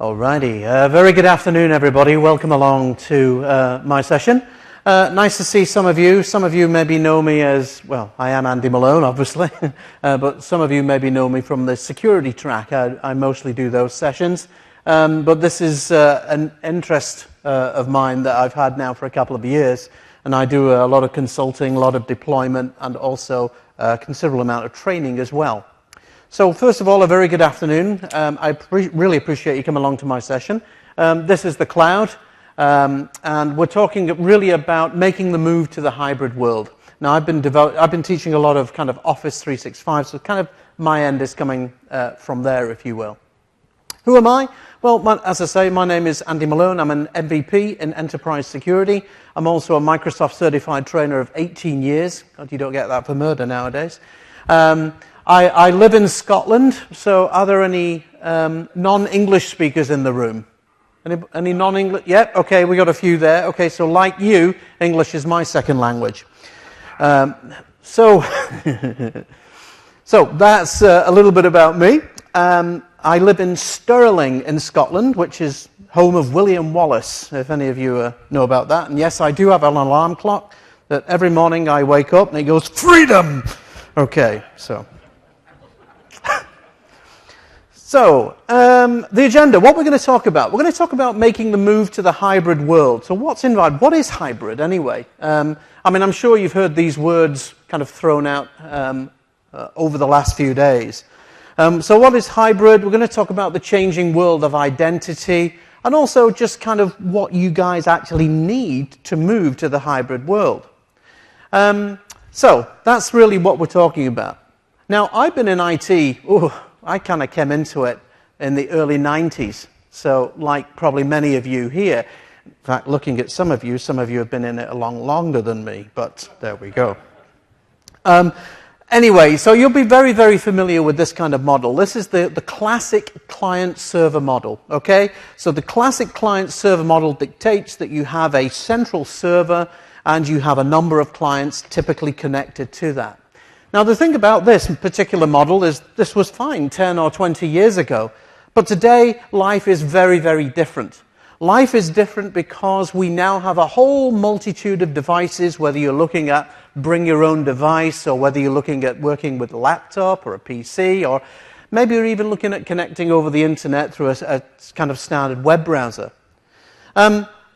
Alrighty, very good afternoon everybody. Welcome along to my session. Nice to see some of you. Some of you maybe know me as, well, I am Andy Malone obviously, but some of you maybe know me from the security track. I mostly do those sessions, but this is an interest of mine that I've had now for a couple of years, and I do a lot of consulting, a lot of deployment, and also a considerable amount of training as well. So first of all, a very good afternoon. I really appreciate you coming along to my session. This is the cloud, and we're talking really about making the move to the hybrid world. Now, I've been teaching a lot of kind of Office 365, so kind of my end is coming from there, if you will. Who am I? Well, as I say, my name is Andy Malone. I'm an MVP in enterprise security. I'm also a Microsoft certified trainer of 18 years. God, you don't get that for murder nowadays. I live in Scotland, so are there any non-English speakers in the room? Any non-English? Yeah, okay, we got a few there. Okay, so like you, English is my second language. So that's a little bit about me. I live in Stirling in Scotland, which is home of William Wallace, if any of you know about that. And yes, I do have an alarm clock that every morning I wake up and it goes, freedom! Okay, so... So, the agenda, what we're going to talk about. We're going to talk about making the move to the hybrid world. So what's involved? What is hybrid anyway? I'm sure you've heard these words kind of thrown out over the last few days. So what is hybrid? We're going to talk about the changing world of identity and also just kind of what you guys actually need to move to the hybrid world. So that's really what we're talking about. Now, I've been in IT, I kind of came into it in the early 90s, so like probably many of you here. In fact, looking at some of you have been in it a lot longer than me, but there we go. Anyway, so you'll be very, very familiar with this kind of model. This is the classic client-server model, okay? So the classic client-server model dictates that you have a central server and you have a number of clients typically connected to that. Now, the thing about this particular model is this was fine 10 or 20 years ago, but today life is very, very different. Life is different because we now have a whole multitude of devices, whether you're looking at bring your own device or whether you're looking at working with a laptop or a PC, or maybe you're even looking at connecting over the internet through a kind of standard web browser.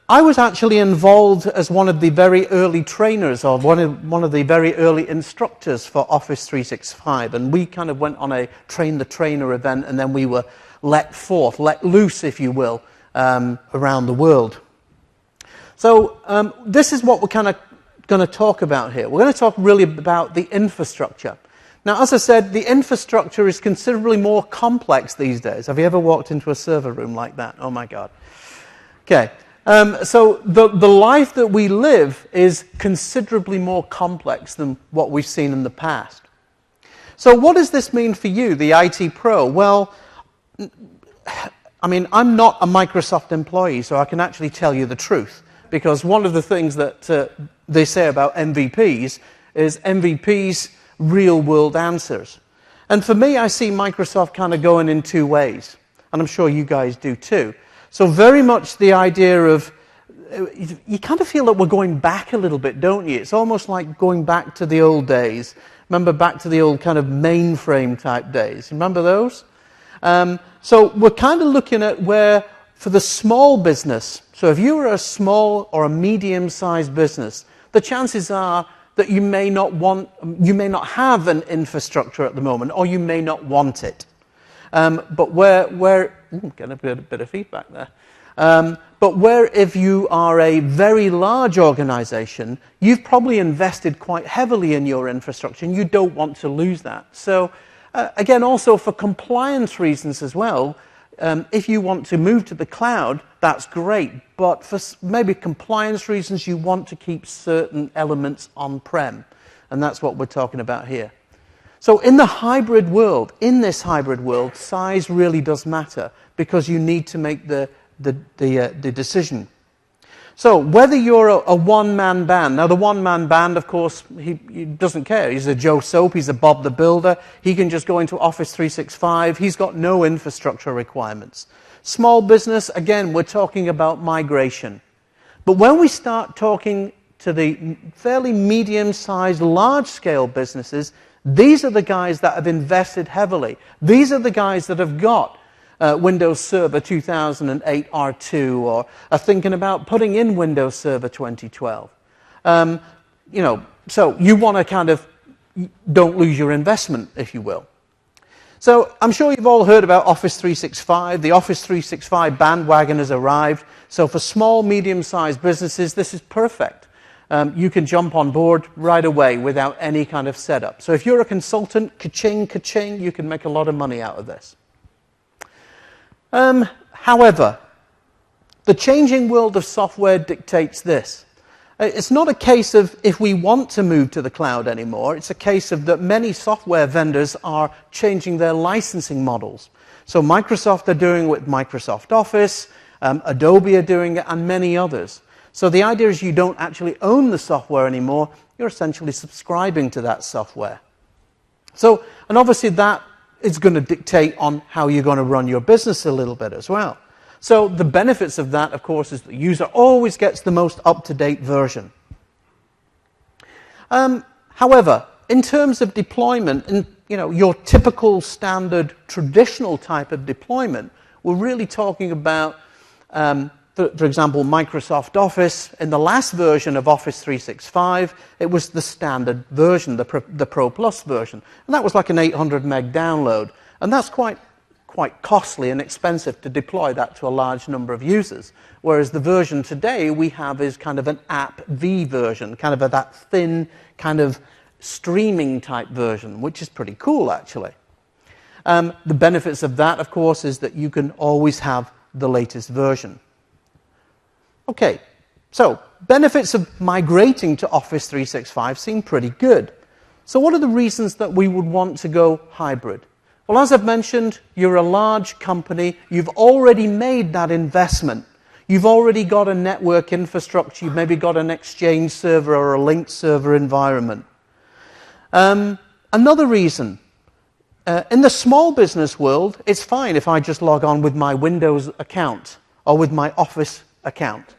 I was actually involved as one of the very early trainers or one of the very early instructors for Office 365, and we kind of went on a train the trainer event, and then we were let loose, if you will, around the world. So this is what we're kind of going to talk about here. We're going to talk really about the infrastructure. Now, as I said, the infrastructure is considerably more complex these days. Have you ever walked into a server room like that? Oh my God. Okay. So the life that we live is considerably more complex than what we've seen in the past. So what does this mean for you, the IT pro? Well, I'm not a Microsoft employee, so I can actually tell you the truth. Because one of the things that they say about MVPs is MVPs real-world answers. And for me, I see Microsoft kind of going in two ways. And I'm sure you guys do too. So very much the idea of, you kind of feel that we're going back a little bit, don't you? It's almost like going back to the old days. Remember back to the old kind of mainframe type days. Remember those? So we're kind of looking at where, for the small business, so if you are a small or a medium-sized business, the chances are that you may not have an infrastructure at the moment, or you may not want it. But getting a bit of feedback there. But where if you are a very large organization, you've probably invested quite heavily in your infrastructure and you don't want to lose that. So again, also for compliance reasons as well, if you want to move to the cloud, that's great. But for maybe compliance reasons, you want to keep certain elements on-prem. And that's what we're talking about here. So in this hybrid world, size really does matter because you need to make the decision. So whether you're a one-man band, now the one-man band, of course, he doesn't care. He's a Joe Soap, he's a Bob the Builder. He can just go into Office 365. He's got no infrastructure requirements. Small business, again, we're talking about migration. But when we start talking to the fairly medium-sized, large-scale businesses, these are the guys that have invested heavily. These are the guys that have got Windows Server 2008 R2 or are thinking about putting in Windows Server 2012. So you want to kind of don't lose your investment, if you will. So I'm sure you've all heard about Office 365. The Office 365 bandwagon has arrived. So for small, medium-sized businesses, this is perfect. You can jump on board right away without any kind of setup. So if you're a consultant, ka-ching, ka-ching, you can make a lot of money out of this. However, the changing world of software dictates this. It's not a case of if we want to move to the cloud anymore. It's a case of that many software vendors are changing their licensing models. So Microsoft are doing it with Microsoft Office, Adobe are doing it, and many others. So the idea is you don't actually own the software anymore. You're essentially subscribing to that software. So, and obviously that is going to dictate on how you're going to run your business a little bit as well. So the benefits of that, of course, is the user always gets the most up-to-date version. However, in terms of deployment, and your typical standard traditional type of deployment, we're really talking about, for example, Microsoft Office. In the last version of Office 365, it was the standard version, the Pro Plus version. And that was like an 800 meg download. And that's quite costly and expensive to deploy that to a large number of users. Whereas the version today we have is kind of an app V version, kind of that thin, kind of streaming type version, which is pretty cool actually. The benefits of that, of course, is that you can always have the latest version. Okay, so benefits of migrating to Office 365 seem pretty good. So what are the reasons that we would want to go hybrid? Well, as I've mentioned, you're a large company. You've already made that investment. You've already got a network infrastructure. You've maybe got an Exchange server or a linked server environment. Another reason, in the small business world, it's fine if I just log on with my Windows account or with my Office account.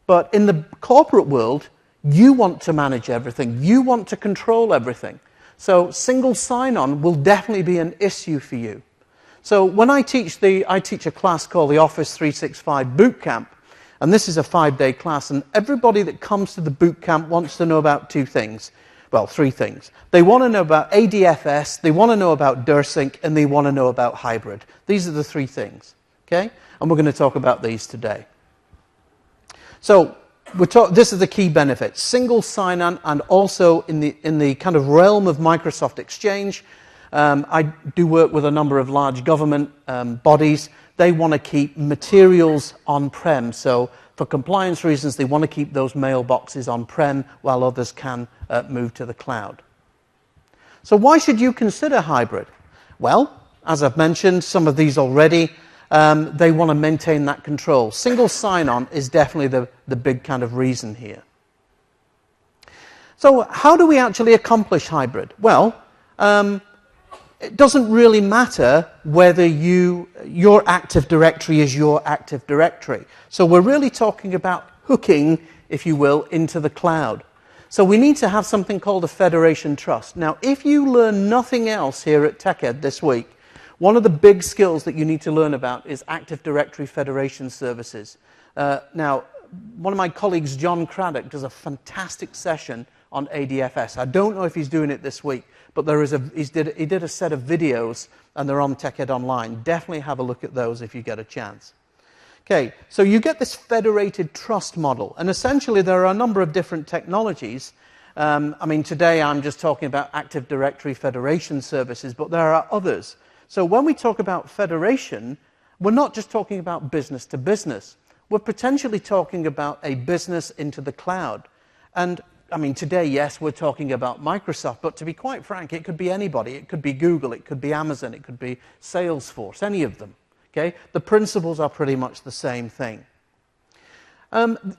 But in the corporate world, you want to manage everything. You want to control everything. So single sign-on will definitely be an issue for you. So when I teach a class called the Office 365 Bootcamp, and this is a 5-day class, and everybody that comes to the bootcamp wants to know about two things. Well, three things. They want to know about ADFS, they want to know about DirSync, and they want to know about hybrid. These are the three things, okay? And we're going to talk about these today. So this is the key benefits. Single sign-on, and also in the kind of realm of Microsoft Exchange, I do work with a number of large government bodies. They want to keep materials on-prem. So for compliance reasons, they want to keep those mailboxes on-prem while others can move to the cloud. So why should you consider hybrid? Well, as I've mentioned, some of these already, they want to maintain that control. Single sign-on is definitely the big kind of reason here. So how do we actually accomplish hybrid? Well, it doesn't really matter whether your Active Directory is your Active Directory. So we're really talking about hooking, if you will, into the cloud. So we need to have something called a federation trust. Now, if you learn nothing else here at TechEd this week, one of the big skills that you need to learn about is Active Directory Federation Services. Now, one of my colleagues, John Craddock, does a fantastic session on ADFS. I don't know if he's doing it this week, but he did a set of videos, and they're on TechEd Online. Definitely have a look at those if you get a chance. Okay, so you get this federated trust model, and essentially there are a number of different technologies. I mean, today I'm just talking about Active Directory Federation Services, but there are others. So when we talk about federation, we're not just talking about business to business. We're potentially talking about a business into the cloud. And I mean, today, yes, we're talking about Microsoft, but to be quite frank, it could be anybody. It could be Google, it could be Amazon, it could be Salesforce, any of them. Okay? The principles are pretty much the same thing.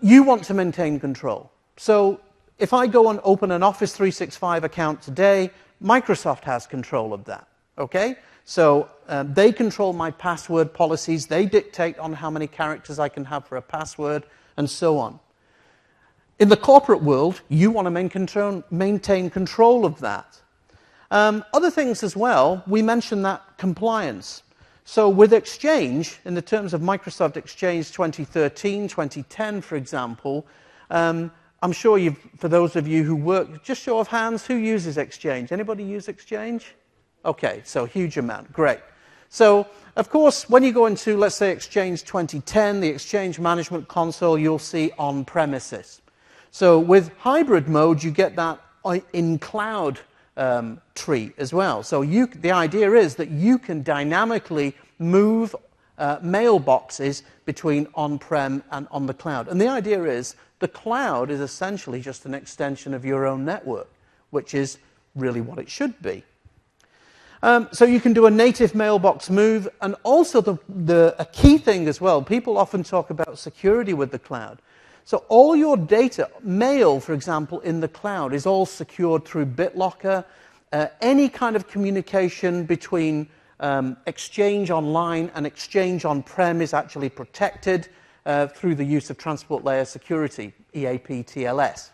You want to maintain control. So if I go and open an Office 365 account today, Microsoft has control of that, okay? So they control my password policies. They dictate on how many characters I can have for a password, and so on. In the corporate world, you want to maintain control of that. Other things as well, we mentioned that compliance. So with Exchange, in the terms of Microsoft Exchange 2013, 2010, for example, I'm sure for those of you who work, just show of hands, who uses Exchange? Anybody use Exchange? Okay, so huge amount, great. So, of course, when you go into, let's say, Exchange 2010, the Exchange Management Console, you'll see on-premises. So with hybrid mode, you get that in-cloud tree as well. So the idea is that you can dynamically move mailboxes between on-prem and on the cloud. And the idea is the cloud is essentially just an extension of your own network, which is really what it should be. So you can do a native mailbox move, and also a key thing as well, people often talk about security with the cloud. So all your data, mail, for example, in the cloud is all secured through BitLocker. Any kind of communication between Exchange Online and Exchange On-Prem is actually protected through the use of Transport Layer Security, EAP TLS.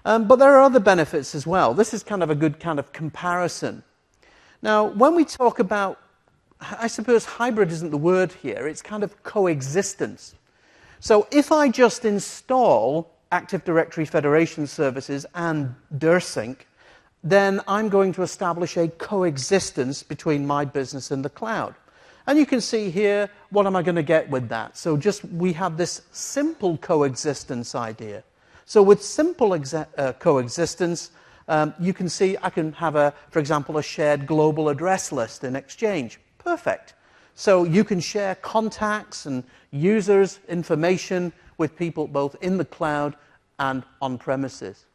But there are other benefits as well. This is kind of a good kind of comparison. Now, when we talk about, I suppose hybrid isn't the word here, it's kind of coexistence. So if I just install Active Directory Federation services and DirSync, then I'm going to establish a coexistence between my business and the cloud. And you can see here, what am I going to get with that? So we have this simple coexistence idea. So with simple coexistence, you can see I can have, for example, a shared global address list in Exchange. Perfect. So you can share contacts and users' information with people both in the cloud and on premises.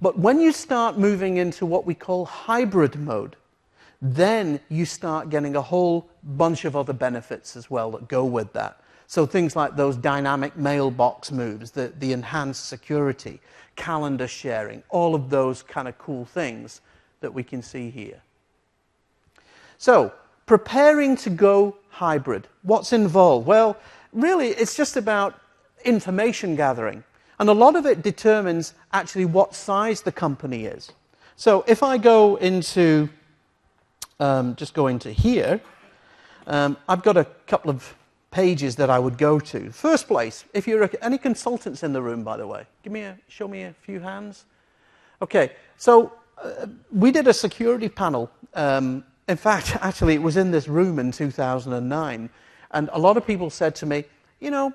But when you start moving into what we call hybrid mode, then you start getting a whole bunch of other benefits as well that go with that. So things like those dynamic mailbox moves, the enhanced security, calendar sharing, all of those kind of cool things that we can see here. So, preparing to go hybrid. What's involved? Well, really, it's just about information gathering. And a lot of it determines actually what size the company is. So if I go into, just go into here, I've got a couple of pages that I would go to. First place, if you're any consultants in the room, by the way, show me a few hands. Okay, so we did a security panel. In fact, actually, it was in this room in 2009, and a lot of people said to me, you know,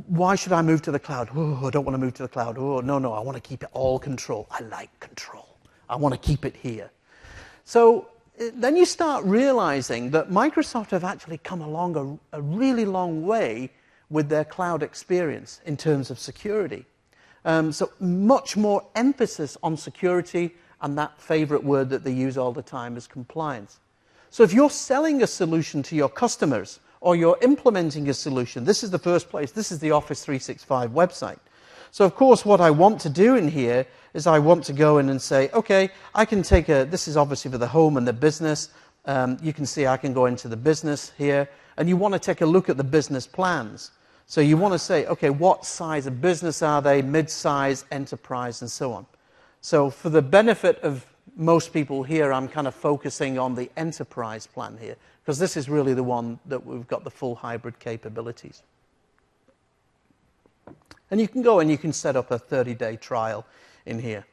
why should I move to the cloud? Oh, I don't want to move to the cloud. Oh, no, I want to keep it all control. I like control. I want to keep it here. So then you start realizing that Microsoft have actually come along a really long way with their cloud experience in terms of security. So much more emphasis on security, and that favorite word that they use all the time is compliance. So if you're selling a solution to your customers, or you're implementing a solution, this is the first place. This is the Office 365 website. So of course what I want to do in here is I want to go in and say, okay, I can take this is obviously for the home and the business. You can see I can go into the business here, and you want to take a look at the business plans. So you want to say, okay, what size of business are they, mid-size, enterprise, and so on. So for the benefit of most people here, I'm kind of focusing on the enterprise plan here, because this is really the one that we've got the full hybrid capabilities. And you can go and you can set up a 30-day trial in here.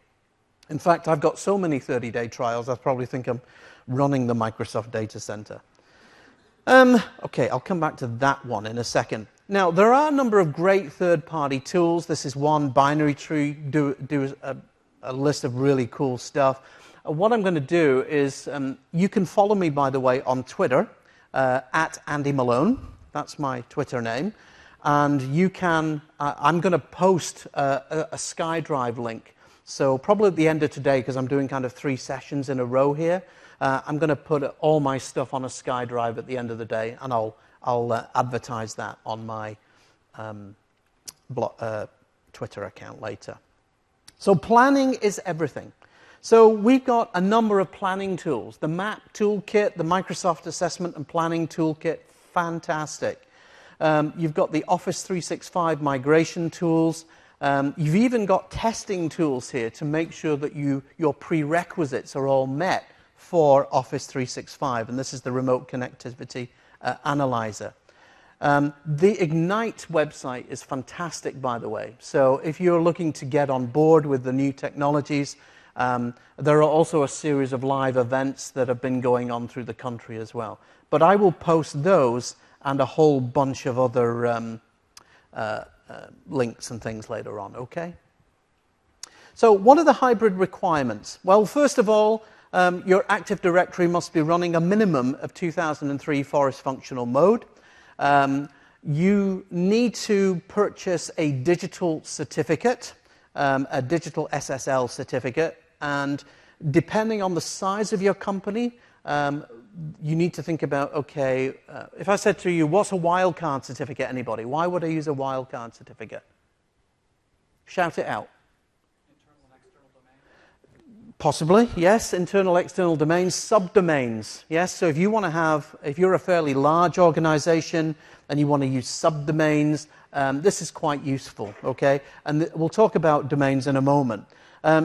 In fact, I've got so many 30-day trials, I probably think I'm running the Microsoft data center. Okay, I'll come back to that one in a second. Now, there are a number of great third-party tools. This is one, Binary Tree, do a list of really cool stuff. What I'm going to do is, you can follow me, by the way, on Twitter, at Andy Malone. That's my Twitter name. And you can, I'm going to post a SkyDrive link. So probably at the end of today, because I'm doing kind of 3 sessions in a row here, I'm going to put all my stuff on a SkyDrive at the end of the day, and I'll advertise that on my Twitter account later. So planning is everything. So we've got a number of planning tools. The MAP toolkit, the Microsoft Assessment and Planning toolkit, fantastic. You've got the Office 365 migration tools. You've even got testing tools here to make sure that your prerequisites are all met for Office 365. And this is the Remote Connectivity Analyzer. The Ignite website is fantastic, by the way. So if you're looking to get on board with the new technologies, there are also a series of live events that have been going on through the country as well. But I will post those and a whole bunch of other links and things later on, okay? So what are the hybrid requirements? Well, first of all, your Active Directory must be running a minimum of 2003 Forest Functional Mode. You need to purchase a digital certificate, a digital SSL certificate, and depending on the size of your company, you need to think about, okay, if I said to you, what's a wildcard certificate, anybody? Why would I use a wildcard certificate? Shout it out. Internal and external domains? Possibly, yes. Internal, external domains, subdomains, yes. So if you want to have, if you're a fairly large organization and you want to use subdomains, this is quite useful, okay? And we'll talk about domains in a moment.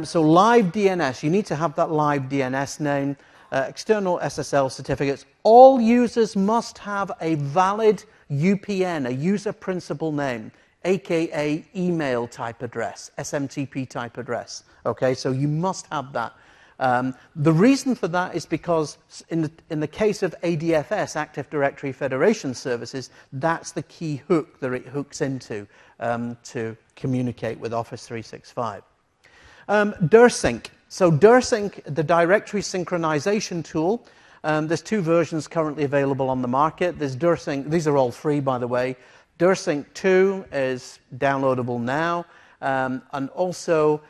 So live DNS, you need to have that live DNS name. External SSL certificates. All users must have a valid UPN, a user principal name, aka email type address, SMTP type address. Okay, so you must have that. The reason for that is because in the case of ADFS, Active Directory Federation Services, that's the key hook that it hooks into to communicate with Office 365. DirSync. So DirSync, the directory synchronization tool, there's two versions currently available on the market. There's DirSync, these are all free, by the way. DirSync 2 is downloadable now, and also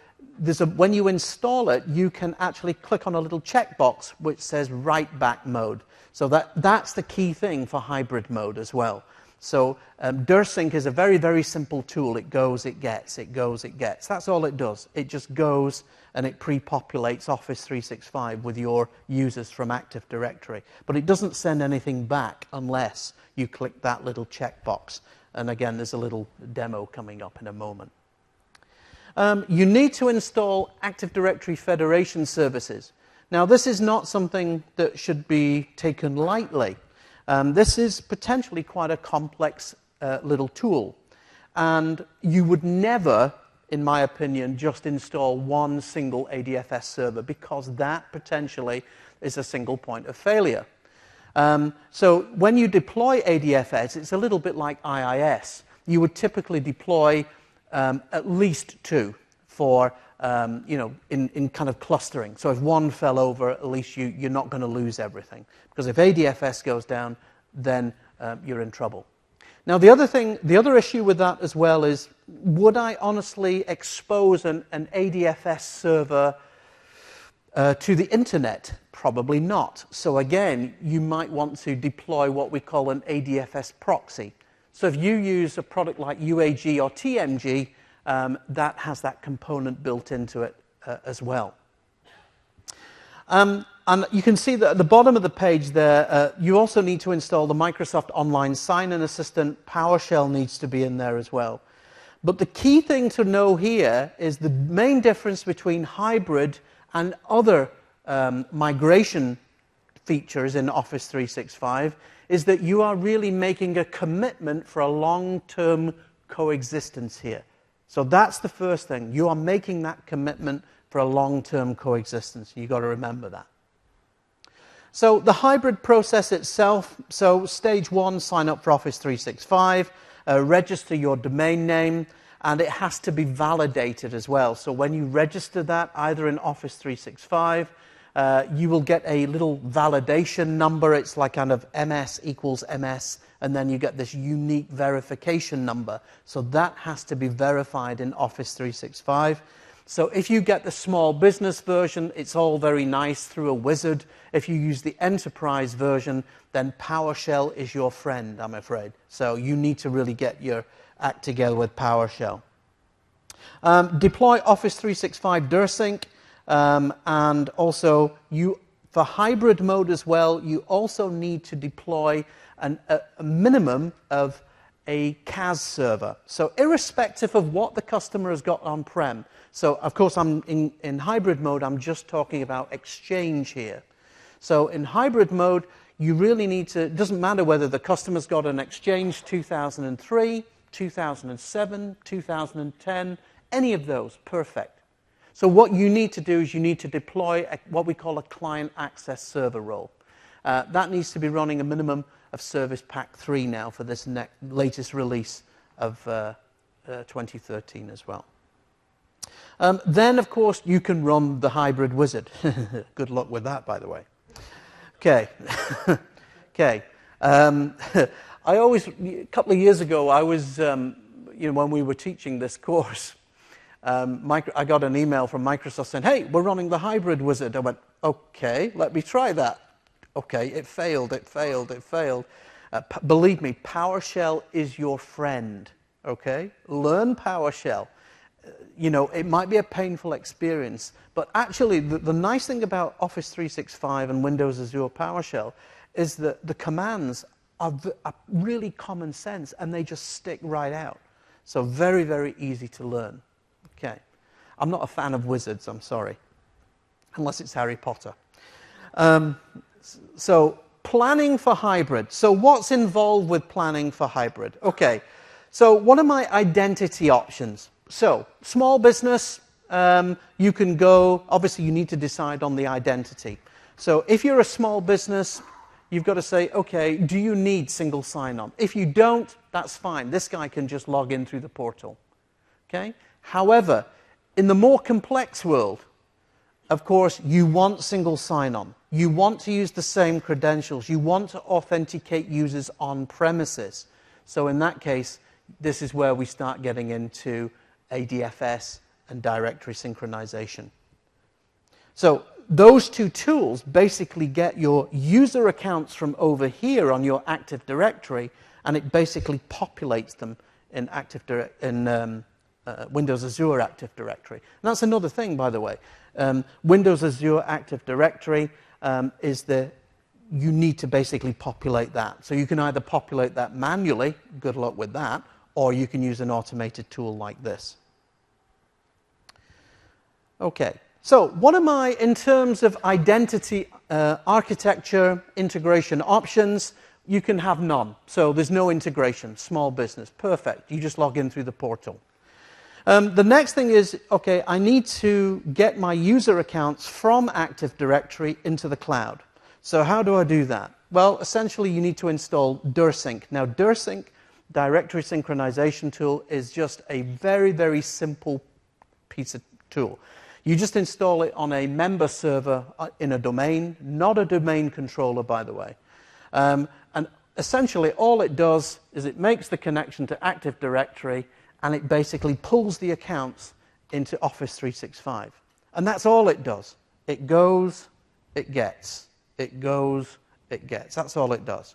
when you install it, you can actually click on a little checkbox which says write back mode. So that's the key thing for hybrid mode as well. So DirSync is a very, very simple tool. It goes, it gets, it goes, it gets. That's all it does. It just goes and it pre-populates Office 365 with your users from Active Directory. But it doesn't send anything back unless you click that little checkbox. And again, there's a little demo coming up in a moment. You need to install Active Directory Federation Services. Now, this is not something that should be taken lightly. This is potentially quite a complex little tool. And you would never, in my opinion, just install one single ADFS server, because that potentially is a single point of failure. So when you deploy ADFS, it's a little bit like IIS. You would typically deploy at least two for, in kind of clustering. So if one fell over, at least you're not going to lose everything. Because if ADFS goes down, then you're in trouble. Now, the other issue with that as well is, would I honestly expose an ADFS server to the internet? Probably not. So again, you might want to deploy what we call an ADFS proxy. So if you use a product like UAG or TMG, that has that component built into it as well. And you can see that at the bottom of the page there, you also need to install the Microsoft Online Sign-In Assistant. PowerShell needs to be in there as well. But the key thing to know here is the main difference between hybrid and other migration features in Office 365 is that you are really making a commitment for a long-term coexistence here. So that's the first thing. You are making that commitment for a long-term coexistence. You've got to remember that. So the hybrid process itself, so stage one, sign up for Office 365, register your domain name, and it has to be validated as well. So when you register that, either in Office 365, you will get a little validation number. It's like kind of MS equals MS, and then you get this unique verification number. So that has to be verified in Office 365. So if you get the small business version, it's all very nice through a wizard. If you use the enterprise version, then PowerShell is your friend, I'm afraid. So you need to really get your act together with PowerShell. Deploy Office 365 DirSync, and also for hybrid mode as well, you also need to deploy a minimum of a CAS server. So irrespective of what the customer has got on-prem, so of course I'm in hybrid mode, I'm just talking about Exchange here. So in hybrid mode, you really need to, it doesn't matter whether the customer's got an Exchange 2003, 2007, 2010, any of those, perfect. So what you need to do is you need to deploy what we call a client access server role. That needs to be running a minimum of Service Pack 3 now for this latest release of 2013 as well. Then, of course, you can run the hybrid wizard. Good luck with that, by the way. Okay. Okay. A couple of years ago, I was, when we were teaching this course, I got an email from Microsoft saying, hey, we're running the hybrid wizard. I went, okay, let me try that. Okay, it failed. Believe me, PowerShell is your friend, okay? Learn PowerShell. It might be a painful experience, but actually the nice thing about Office 365 and Windows Azure PowerShell is that the commands are really common sense and they just stick right out. So very, very easy to learn. Okay. I'm not a fan of wizards, I'm sorry. Unless it's Harry Potter. So planning for hybrid. So what's involved with planning for hybrid? Okay. So what are my identity options? So small business, you can go, obviously you need to decide on the identity. So if you're a small business, you've got to say, okay, do you need single sign-on? If you don't, that's fine. This guy can just log in through the portal. Okay? However, in the more complex world, of course, you want single sign-on. You want to use the same credentials. You want to authenticate users on premises. So in that case, this is where we start getting into ADFS and directory synchronization. So those two tools basically get your user accounts from over here on your Active Directory, and it basically populates them in Windows Azure Active Directory. And that's another thing, by the way. Windows Azure Active Directory you need to basically populate that. So you can either populate that manually, good luck with that, or you can use an automated tool like this. Okay, so what am I, in terms of identity architecture integration options? You can have none. So there's no integration, small business, perfect. You just log in through the portal. The next thing is, okay, I need to get my user accounts from Active Directory into the cloud. So how do I do that? Well, essentially you need to install DirSync. Now DirSync, Directory Synchronization Tool, is just a very, very simple piece of tool. You just install it on a member server in a domain, not a domain controller, by the way. And essentially all it does is it makes the connection to Active Directory, and it basically pulls the accounts into Office 365. And that's all it does. It goes, it gets. It goes, it gets. That's all it does.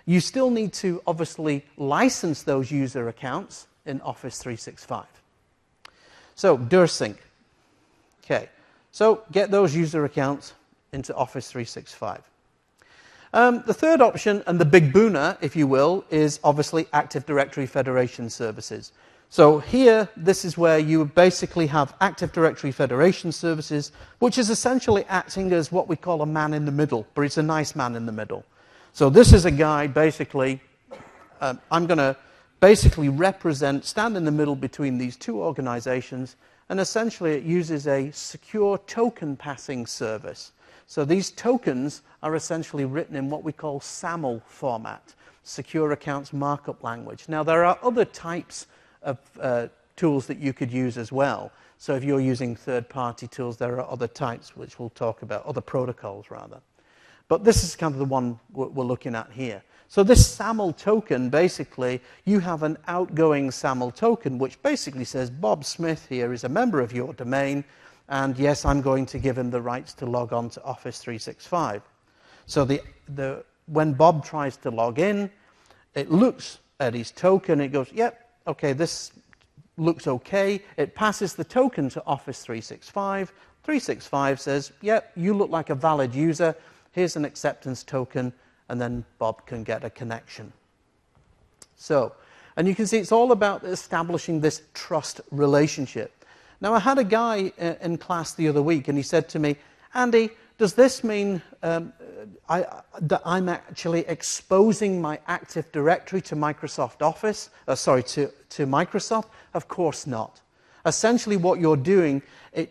You still need to obviously license those user accounts in Office 365. So DirSync. Okay, so get those user accounts into Office 365. The third option, and the big booner, if you will, is obviously Active Directory Federation Services. So here, this is where you basically have Active Directory Federation Services, which is essentially acting as what we call a man in the middle, but it's a nice man in the middle. So this is a guy, basically, I'm going to basically stand in the middle between these two organizations, and essentially it uses a secure token passing service. So these tokens are essentially written in what we call SAML format, Secure Accounts Markup Language. Now there are other types of tools that you could use as well. So if you're using third-party tools, there are other types which we'll talk about, other protocols rather. But this is kind of the one we're looking at here. So this SAML token, basically, you have an outgoing SAML token, which basically says, Bob Smith here is a member of your domain, and yes, I'm going to give him the rights to log on to Office 365. So when Bob tries to log in, it looks at his token, it goes, yep, okay, this looks okay. It passes the token to Office 365. 365 says, yep, you look like a valid user. Here's an acceptance token, and then Bob can get a connection. So, and you can see it's all about establishing this trust relationship. Now, I had a guy in class the other week, and he said to me, Andy, does this mean that I'm actually exposing my Active Directory to Microsoft Office? To Microsoft? Of course not. Essentially, what you're doing, it's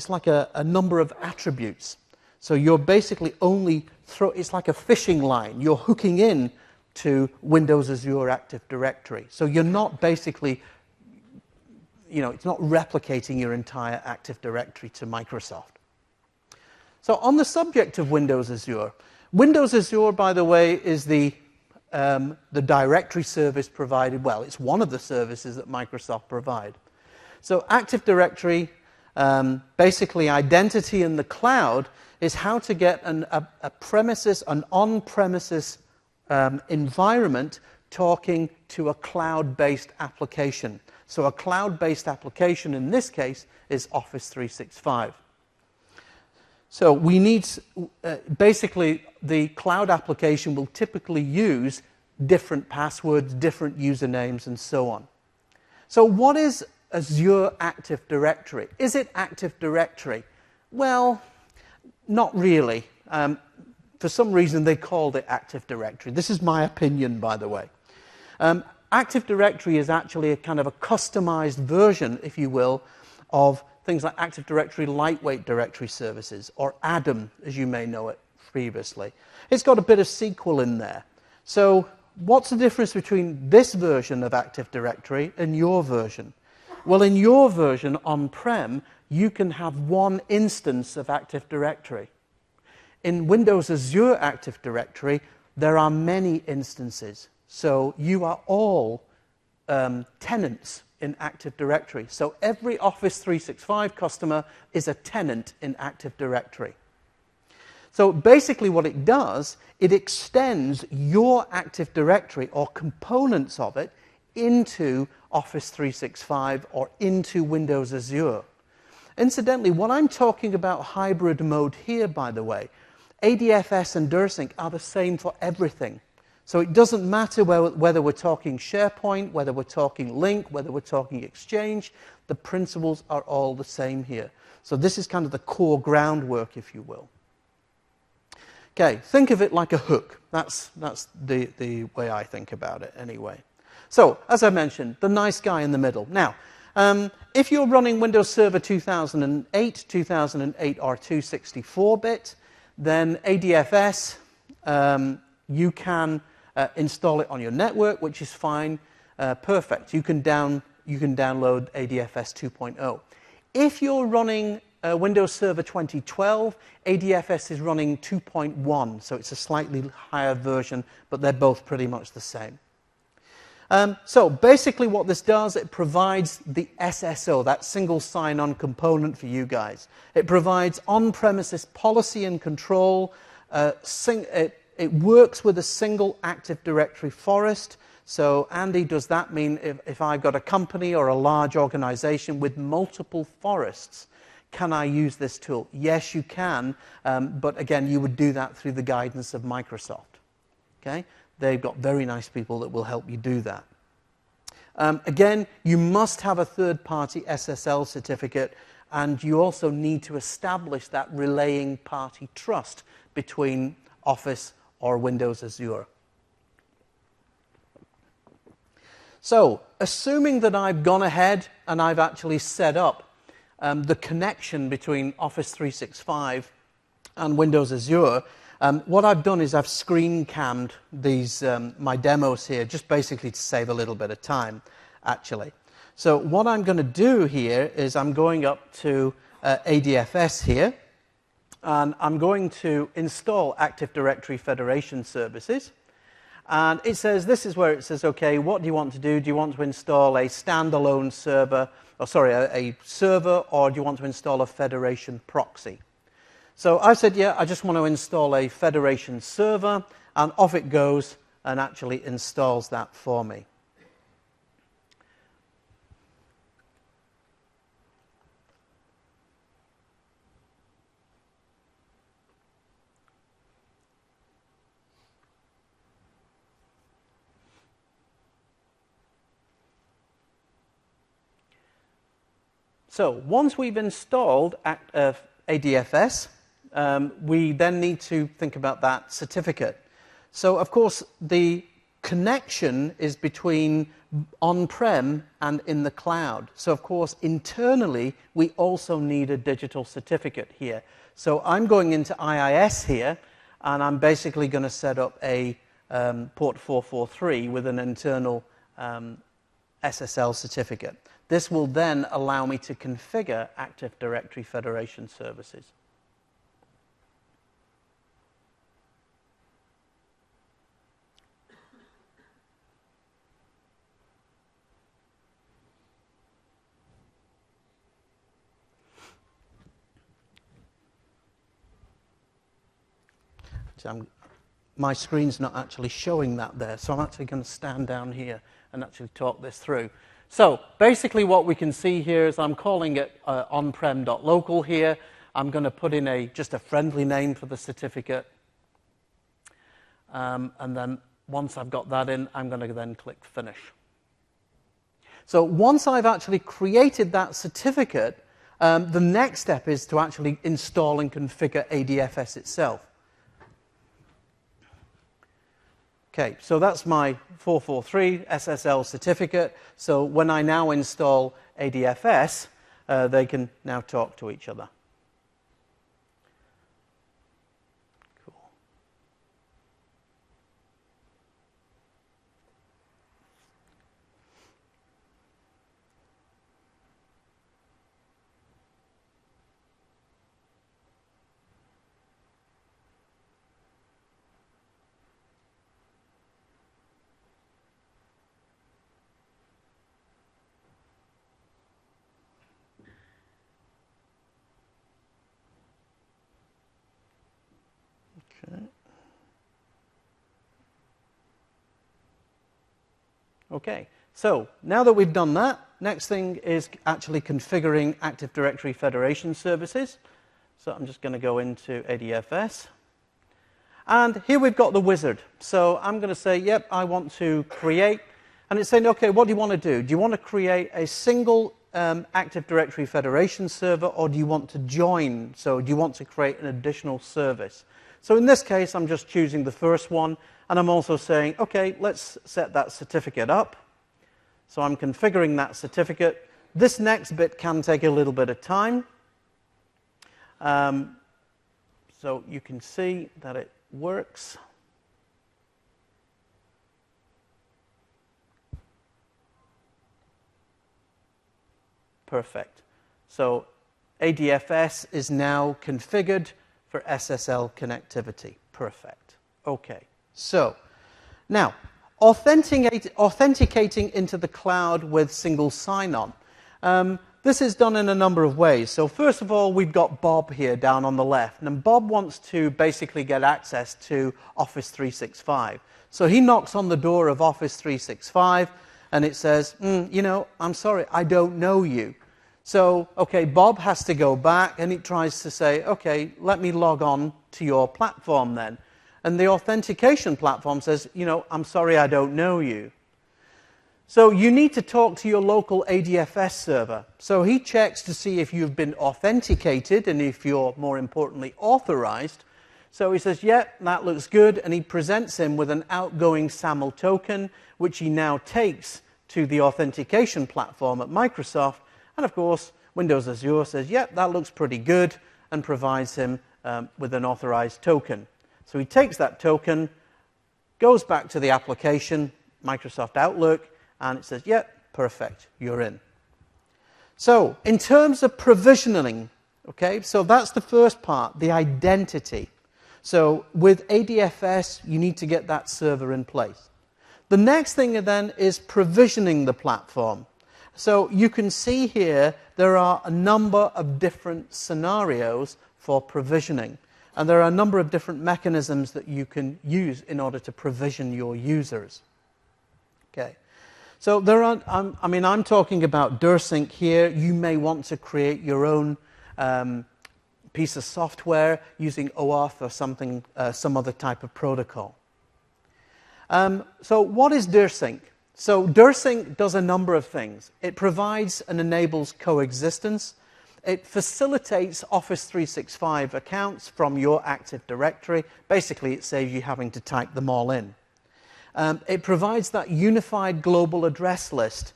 like a number of attributes. So you're basically it's like a phishing line. You're hooking in to Windows Azure Active Directory. So you're not basically, it's not replicating your entire Active Directory to Microsoft. So on the subject of Windows Azure, by the way, is the directory service provided. Well, it's one of the services that Microsoft provide. So Active Directory, basically identity in the cloud, is how to get an on-premises environment talking to a cloud-based application. So a cloud-based application in this case is Office 365. So we need, basically, the cloud application will typically use different passwords, different usernames, and so on. So what is Azure Active Directory? Is it Active Directory? Well, not really. For some reason, they called it Active Directory. This is my opinion, by the way. Active Directory is actually a kind of a customized version, if you will, of things like Active Directory Lightweight Directory Services, or ADAM, as you may know it previously. It's got a bit of SQL in there. So what's the difference between this version of Active Directory and your version? Well, in your version on-prem, you can have one instance of Active Directory. In Windows Azure Active Directory, there are many instances. So you are all tenants in Active Directory. So every Office 365 customer is a tenant in Active Directory. So basically what it does, it extends your Active Directory or components of it into Office 365 or into Windows Azure. Incidentally, when I'm talking about hybrid mode here, by the way, ADFS and DirSync are the same for everything. So it doesn't matter whether we're talking SharePoint, whether we're talking Lync, whether we're talking Exchange, the principles are all the same here. So this is kind of the core groundwork, if you will. Okay, think of it like a hook. That's the way I think about it anyway. So, as I mentioned, the nice guy in the middle. Now, if you're running Windows Server 2008, 2008 R2 64-bit, then ADFS, you can install it on your network, which is fine. Perfect. You can download ADFS 2.0. If you're running Windows Server 2012, ADFS is running 2.1, so it's a slightly higher version, but they're both pretty much the same. So basically what this does, it provides the SSO, that single sign-on component for you guys. It provides on-premises policy and control. It works with a single Active Directory forest. So Andy, does that mean if I've got a company or a large organization with multiple forests, can I use this tool? Yes, you can, but again, you would do that through the guidance of Microsoft. Okay? They've got very nice people that will help you do that. Again, you must have a third-party SSL certificate, and you also need to establish that relaying party trust between Office or Windows Azure. So, assuming that I've gone ahead and I've actually set up the connection between Office 365 and Windows Azure, what I've done is I've screen cammed these my demos here, just basically to save a little bit of time, actually. So what I'm going to do here is I'm going up to ADFS here, and I'm going to install Active Directory Federation services. And it says, this is where it says, okay, what do you want to do? Do you want to install a standalone server, or sorry, a server, or do you want to install a Federation proxy? So I said, yeah, I just want to install a Federation server, and off it goes and actually installs that for me. So once we've installed ADFS, we then need to think about that certificate. So, of course, the connection is between on-prem and in the cloud. So, of course, internally, we also need a digital certificate here. So I'm going into IIS here, and I'm basically going to set up a port 443 with an internal SSL certificate. This will then allow me to configure Active Directory Federation services. So my screen's not actually showing that there, so I'm actually going to stand down here and actually talk this through. So basically what we can see here is I'm calling it onprem.local here. I'm going to put in just a friendly name for the certificate. And then once I've got that in, I'm going to then click Finish. So once I've actually created that certificate, the next step is to actually install and configure ADFS itself. Okay, so that's my 443 SSL certificate. So when I now install ADFS, they can now talk to each other. Cool. Okay, so now that we've done that, next thing is actually configuring Active Directory Federation services. So I'm just going to go into ADFS. And here we've got the wizard. So I'm going to say, yep, I want to create. And it's saying, okay, what do you want to do? Do you want to create a single Active Directory Federation server, or do you want to join? So do you want to create an additional service? So in this case, I'm just choosing the first one. And I'm also saying, okay, let's set that certificate up. So I'm configuring that certificate. This next bit can take a little bit of time. So you can see that it works. Perfect. So ADFS is now configured for SSL connectivity. Perfect. Okay. So, now, authenticating into the cloud with single sign-on. This is done in a number of ways. So first of all, we've got Bob here down on the left. And Bob wants to basically get access to Office 365. So he knocks on the door of Office 365, and it says, you know, I'm sorry, I don't know you. So, okay, Bob has to go back, and he tries to say, okay, let me log on to your platform then. And the authentication platform says, you know, I'm sorry, I don't know you. So you need to talk to your local ADFS server. So he checks to see if you've been authenticated and if you're, more importantly, authorized. So he says, yeah, that looks good. And he presents him with an outgoing SAML token, which he now takes to the authentication platform at Microsoft. And of course, Windows Azure says, yeah, that looks pretty good, and provides him with an authorized token. So he takes that token, goes back to the application, Microsoft Outlook, and it says, yeah, perfect, you're in. So in terms of provisioning, Okay, so that's the first part, the identity. So with ADFS, you need to get that server in place. The next thing then is provisioning the platform. So you can see here there are a number of different scenarios for provisioning. And there are a number of different mechanisms that you can use in order to provision your users. Okay. So there are, I'm talking about DirSync here. You may want to create your own piece of software using OAuth or something, some other type of protocol. So what is DirSync? So DirSync does a number of things. It provides and enables coexistence. It facilitates Office 365 accounts from your Active Directory. Basically, it saves you having to type them all in. It provides that unified global address list.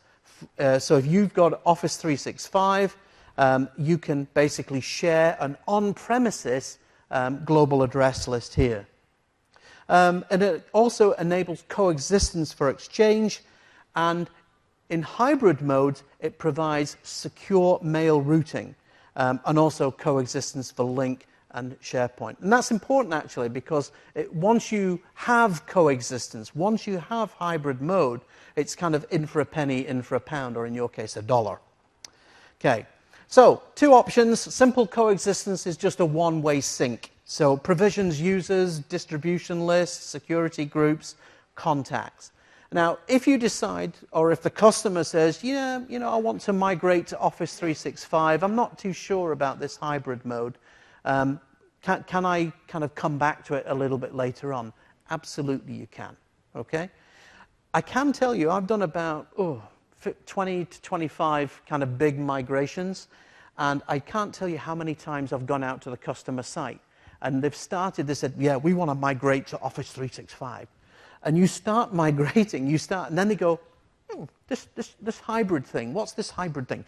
So if you've got Office 365, you can basically share an on-premises global address list here. And it also enables coexistence for Exchange, and in hybrid mode, it provides secure mail routing, and also coexistence for Lync and SharePoint. And that's important, actually, because once you have coexistence, once you have hybrid mode, it's kind of in for a penny, in for a pound, or in your case, $1. Okay, so 2 options. Simple coexistence is just a one-way sync. So provisions users, distribution lists, security groups, contacts. Now, if you decide, or if the customer says, yeah, I want to migrate to Office 365, I'm not too sure about this hybrid mode, can I kind of come back to it a little bit later on? Absolutely you can, okay? I can tell you I've done about 20 to 25 kind of big migrations, and I can't tell you how many times I've gone out to the customer site. And they said, yeah, we want to migrate to Office 365. And you start migrating, and then they go, this hybrid thing, what's this hybrid thing?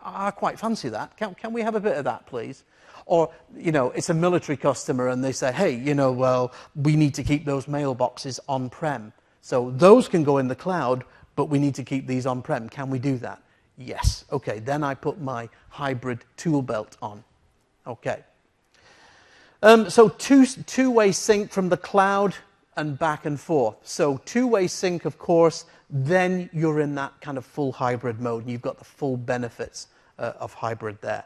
I quite fancy that. Can we have a bit of that, please? Or, it's a military customer, and they say, hey, well, we need to keep those mailboxes on-prem. So those can go in the cloud, but we need to keep these on-prem. Can we do that? Yes. Okay, then I put my hybrid tool belt on. Okay. So two-way sync from the cloud and back and forth. So two-way sync, of course, then you're in that kind of full hybrid mode, and you've got the full benefits of hybrid there.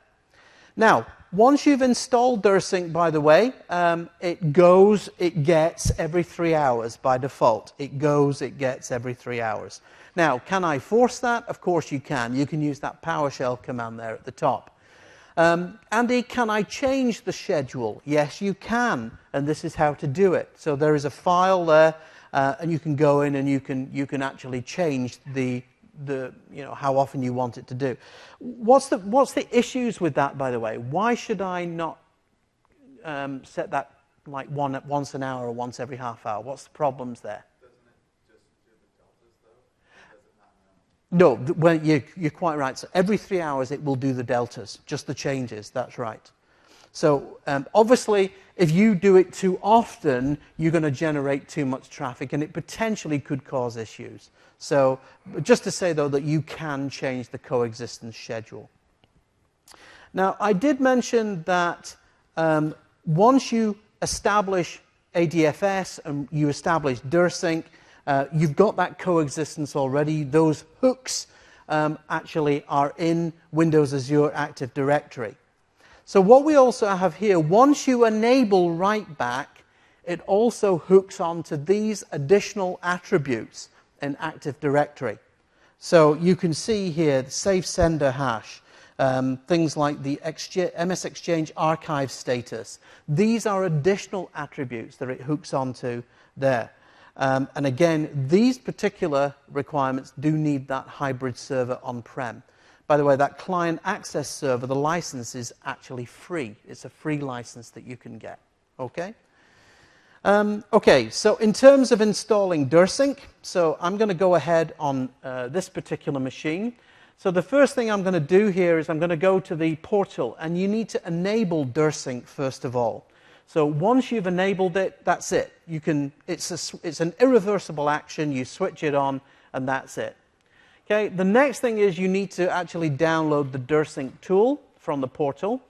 Now, once you've installed DirSync, by the way, it gets every 3 hours by default. It gets every 3 hours. Now, can I force that? Of course you can. You can use that PowerShell command there at the top. Andy, can I change the schedule? Yes, you can, and this is how to do it. So there is a file there, and you can go in and you can actually change the how often you want it to do. What's the issues with that, by the way? Why should I not set that like once an hour or once every half hour? What's the problems there? No, well, you're quite right. So every 3 hours it will do the deltas, just the changes, that's right. So obviously, if you do it too often, you're going to generate too much traffic, and it potentially could cause issues. So just to say, though, that you can change the coexistence schedule. Now, I did mention that once you establish ADFS and you establish DirSync, you've got that coexistence already. Those hooks actually are in Windows Azure Active Directory. So what we also have here, once you enable write back, it also hooks onto these additional attributes in Active Directory. So you can see here the safe sender hash, things like the MS Exchange archive status. These are additional attributes that it hooks onto there. And again, these particular requirements do need that hybrid server on-prem. By the way, that client access server, the license is actually free. It's a free license that you can get. Okay? Okay, so in terms of installing DirSync, so I'm going to go ahead on this particular machine. So the first thing I'm going to do here is I'm going to go to the portal, and you need to enable DirSync first of all. So once you've enabled it, that's it. It's an irreversible action. You switch it on, and that's it. Okay. The next thing is you need to actually download the DirSync tool from the portal.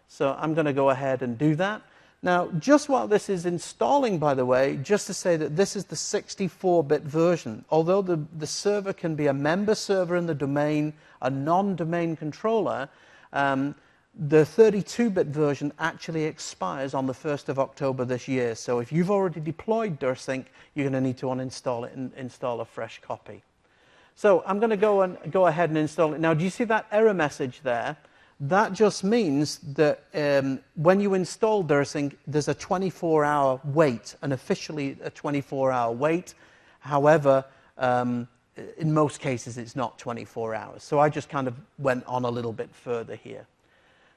So I'm going to go ahead and do that. Now, just while this is installing, by the way, just to say that this is the 64-bit version. Although the server can be a member server in the domain, a non-domain controller, the 32-bit version actually expires on the 1st of October this year. So if you've already deployed DirSync, you're going to need to uninstall it and install a fresh copy. So I'm going to go ahead and install it. Now, do you see that error message there? That just means that when you install DirSync, there's a 24-hour wait, and officially a 24-hour wait. However, in most cases, it's not 24 hours. So I just kind of went on a little bit further here.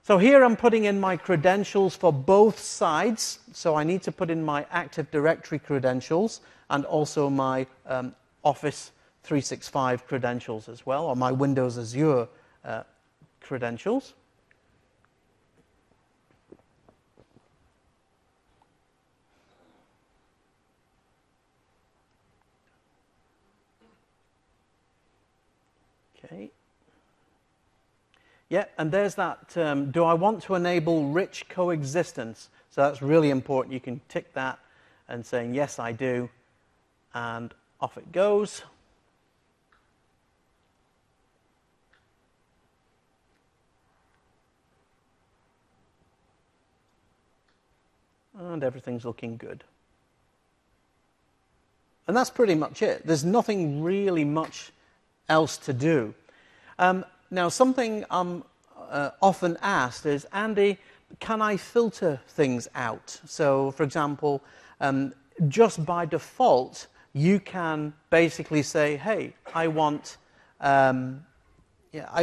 So here I'm putting in my credentials for both sides. So I need to put in my Active Directory credentials and also my Office 365 credentials as well, or my Windows Azure credentials. Okay. Yeah, and there's that, do I want to enable rich coexistence? So that's really important. You can tick that and saying, yes, I do. And off it goes. And everything's looking good. And that's pretty much it. There's nothing really much else to do. Now, something I'm often asked is, Andy, can I filter things out? So, for example, just by default, you can basically say, hey, I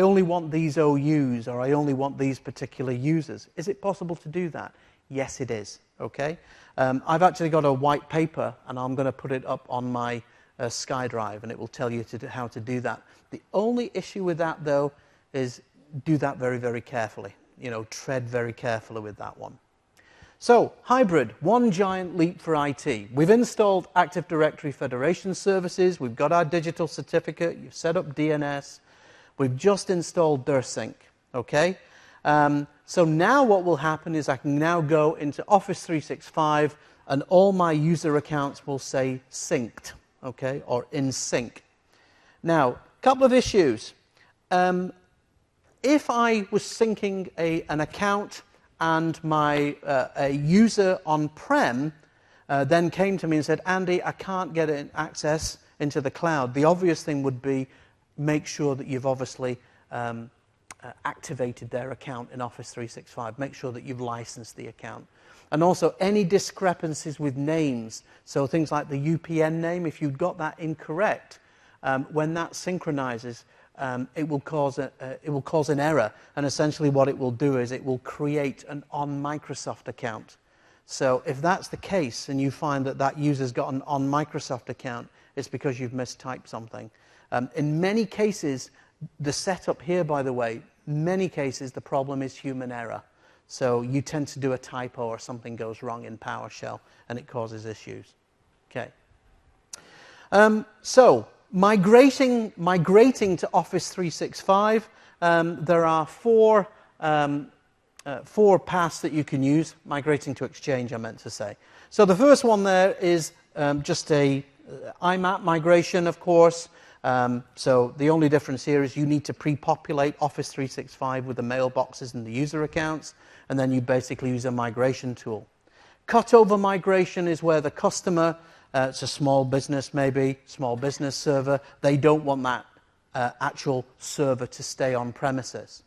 only want these OUs, or I only want these particular users. Is it possible to do that? Yes, it is. Okay. I've actually got a white paper, and I'm going to put it up on my SkyDrive, and it will tell you how to do that. The only issue with that, though, is do that very, very carefully. You know, tread very carefully with that one. So, hybrid, one giant leap for IT. We've installed Active Directory Federation services. We've got our digital certificate. You've set up DNS. We've just installed DirSync. Okay. So now what will happen is I can now go into Office 365 and all my user accounts will say synced, okay, or in sync. Now, a couple of issues. If I was syncing an account and a user on-prem then came to me and said, Andy, I can't get access into the cloud, the obvious thing would be make sure that you've obviously activated their account in Office 365. Make sure that you've licensed the account. And also any discrepancies with names, so things like the UPN name, if you've got that incorrect, when that synchronizes, it will cause an error. And essentially what it will do is it will create an on Microsoft account. So if that's the case and you find that user's got an on Microsoft account, it's because you've mistyped something. In many cases, the setup here, by the way, many cases the problem is human error. So you tend to do a typo or something goes wrong in PowerShell and it causes issues. Okay. So migrating to Office 365, there are four paths that you can use. Migrating to Exchange, I meant to say. So the first one there is just a IMAP migration, of course. So the only difference here is you need to pre-populate Office 365 with the mailboxes and the user accounts, and then you basically use a migration tool. Cutover migration is where the customer, it's a small business maybe, small business server, they don't want that actual server to stay on premises.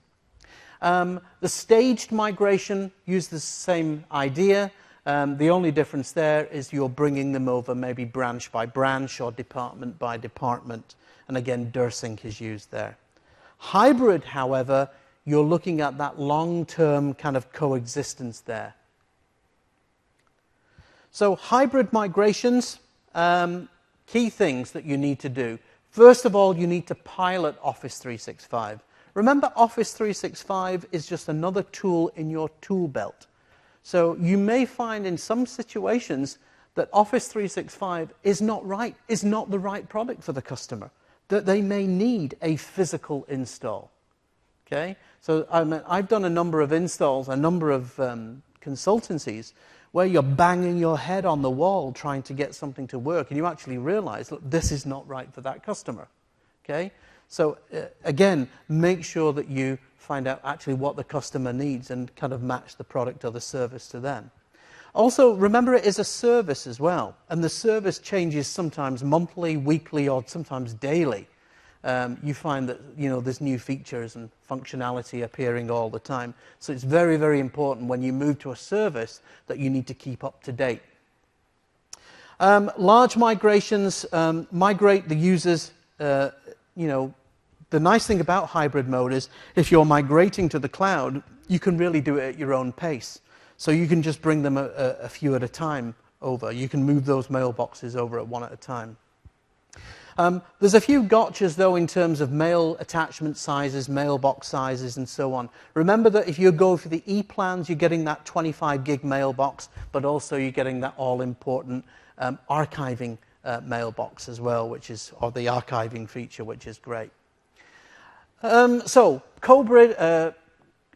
The staged migration uses the same idea. The only difference there is you're bringing them over maybe branch by branch or department by department. And again, DirSync is used there. Hybrid, however, you're looking at that long-term kind of coexistence there. So hybrid migrations, key things that you need to do. First of all, you need to pilot Office 365. Remember, Office 365 is just another tool in your tool belt. So you may find in some situations that Office 365 is not the right product for the customer, that they may need a physical install. Okay, so I've done a number of installs, a number of consultancies where you're banging your head on the wall trying to get something to work, and you actually realize, look, this is not right for that customer. Okay, so again, make sure that you find out actually what the customer needs and kind of match the product or the service to them. Also, remember it is a service as well, and the service changes sometimes monthly, weekly, or sometimes daily. You find that there's new features and functionality appearing all the time. So it's very, very important when you move to a service that you need to keep up to date. Large migrations migrate the users. The nice thing about hybrid mode is if you're migrating to the cloud, you can really do it at your own pace. So you can just bring them a few at a time over. You can move those mailboxes over at one at a time. There's a few gotchas, though, in terms of mail attachment sizes, mailbox sizes, and so on. Remember that if you go for the E-plans, you're getting that 25 gig mailbox, but also you're getting that all-important archiving mailbox as well, or the archiving feature, which is great. So,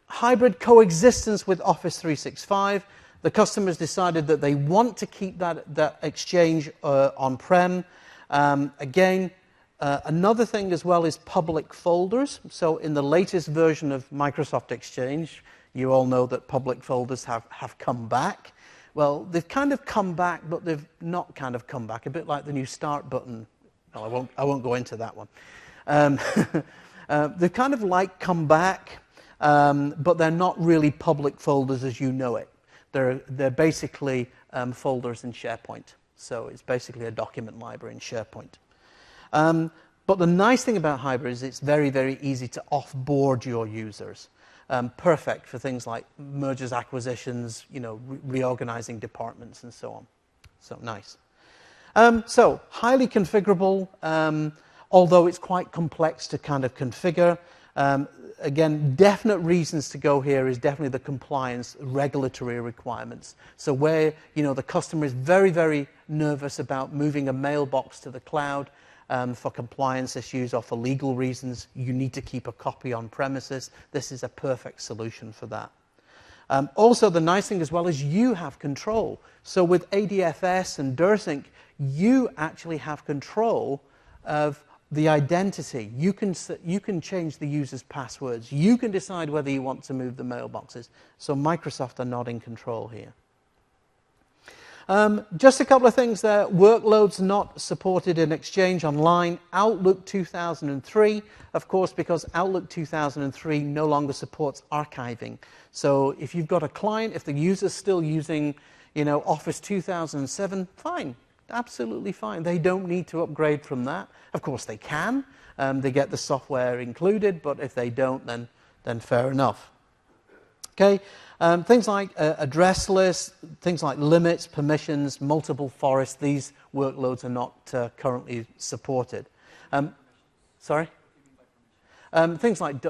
hybrid coexistence with Office 365. The customers decided that they want to keep that Exchange on-prem. Again, another thing as well is public folders. So in the latest version of Microsoft Exchange, you all know that public folders have come back. Well, they've kind of come back, but they've not kind of come back. A bit like the new Start button. Well, I won't go into that one. They've kind of come back, but they're not really public folders as you know it. They're basically folders in SharePoint. So it's basically a document library in SharePoint. But the nice thing about hybrid is it's very, very easy to offboard your users. Perfect for things like mergers, acquisitions, reorganizing departments and so on. So nice. So highly configurable, although it's quite complex to kind of configure. Again, definite reasons to go here is definitely the compliance regulatory requirements. So where, the customer is very, very nervous about moving a mailbox to the cloud for compliance issues or for legal reasons, you need to keep a copy on premises. This is a perfect solution for that. Also, the nice thing as well is you have control. So with ADFS and DirSync, you actually have control of the identity. You can change the user's passwords. You can decide whether you want to move the mailboxes. So Microsoft are not in control here. Just a couple of things there. Workloads not supported in Exchange Online. Outlook 2003, of course, because Outlook 2003 no longer supports archiving. So if you've got a client, if the user's still using, Office 2007, fine. Absolutely fine. They don't need to upgrade from that. Of course, they can. They get the software included, but if they don't, then fair enough. Okay. Things like address lists, things like limits, permissions, multiple forests. These workloads are not currently supported. Sorry. Things like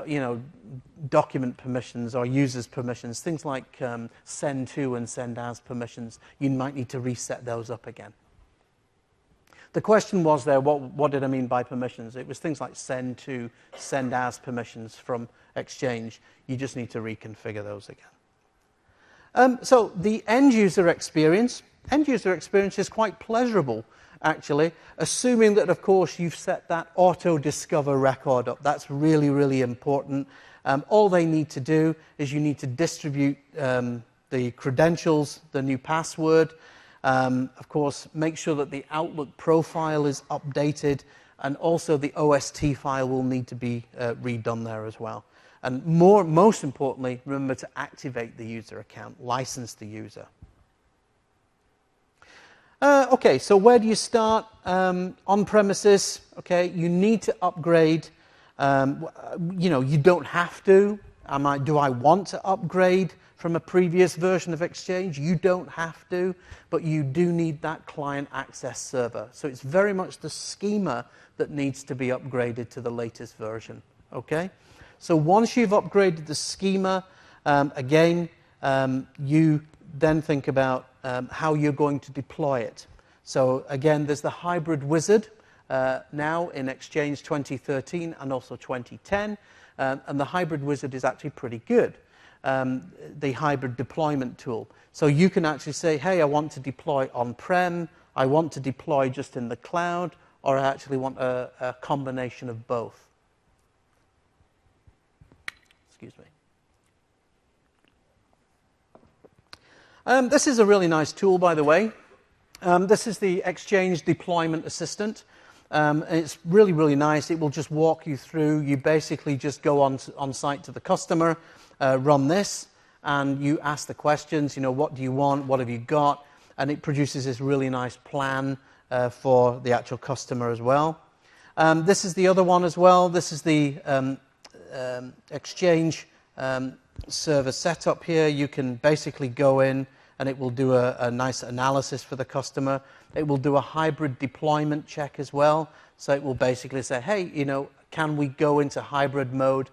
document permissions or users permissions. Things like send to and send as permissions. You might need to reset those up again. The question was there, what did I mean by permissions? It was things like send to, send as permissions from Exchange. You just need to reconfigure those again. So the end user experience is quite pleasurable, actually, assuming that, of course, you've set that auto-discover record up. That's really, really important. All they need to do is you need to distribute the credentials, the new password. Of course, make sure that the Outlook profile is updated, and also the OST file will need to be redone there as well. And most importantly, remember to activate the user account, license the user. Okay, so where do you start? On premises, okay, you need to upgrade. You don't have to. Do I want to upgrade from a previous version of Exchange? You don't have to, but you do need that client access server. So it's very much the schema that needs to be upgraded to the latest version. Okay? So once you've upgraded the schema, again, you then think about how you're going to deploy it. So again, there's the hybrid wizard. now in Exchange 2013 and also 2010, and the hybrid wizard is actually pretty good. The hybrid deployment tool. So you can actually say, hey, I want to deploy on-prem, I want to deploy just in the cloud, or I actually want a combination of both. Excuse me. This is a really nice tool, by the way. This is the Exchange Deployment Assistant. It's really, really nice. It will just walk you through. You basically just go on site to the customer, run this, and you ask the questions, what do you want, what have you got, and it produces this really nice plan for the actual customer as well. This is the other one as well. This is the Exchange server setup here. You can basically go in and it will do a nice analysis for the customer. It will do a hybrid deployment check as well. So it will basically say, hey, can we go into hybrid mode?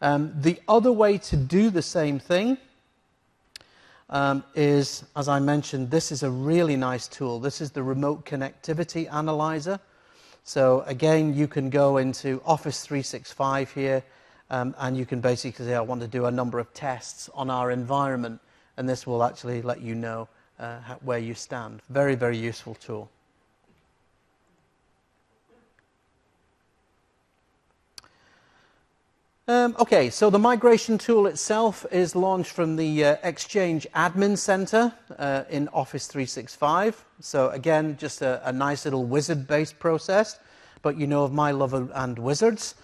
The other way to do the same thing is, as I mentioned, this is a really nice tool. This is the Remote Connectivity Analyzer. So again, you can go into Office 365 here, and you can basically say, I want to do a number of tests on our environment, and this will actually let you know where you stand. Very, very useful tool. Okay, so the migration tool itself is launched from the Exchange Admin Center in Office 365. So again, just a nice little wizard-based process, but you know of my love and wizards.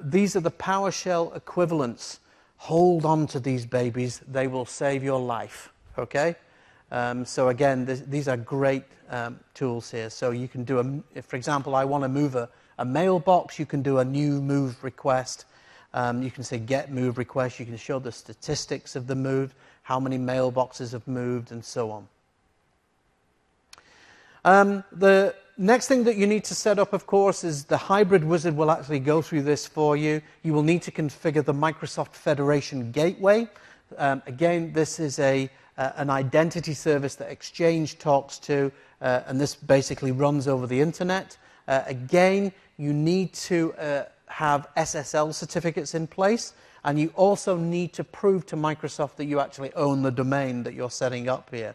These are the PowerShell equivalents. Hold on to these babies. They will save your life, okay? So again, these are great tools here. So you can do, if, for example, I want to move a mailbox, you can do a new move request. You can say get move request. You can show the statistics of the move, how many mailboxes have moved, and so on. The next thing that you need to set up, of course, is the hybrid wizard will actually go through this for you. You will need to configure the Microsoft Federation Gateway. Again, this is an identity service that Exchange talks to, and this basically runs over the internet. Again, you need to have SSL certificates in place, and you also need to prove to Microsoft that you actually own the domain that you're setting up here.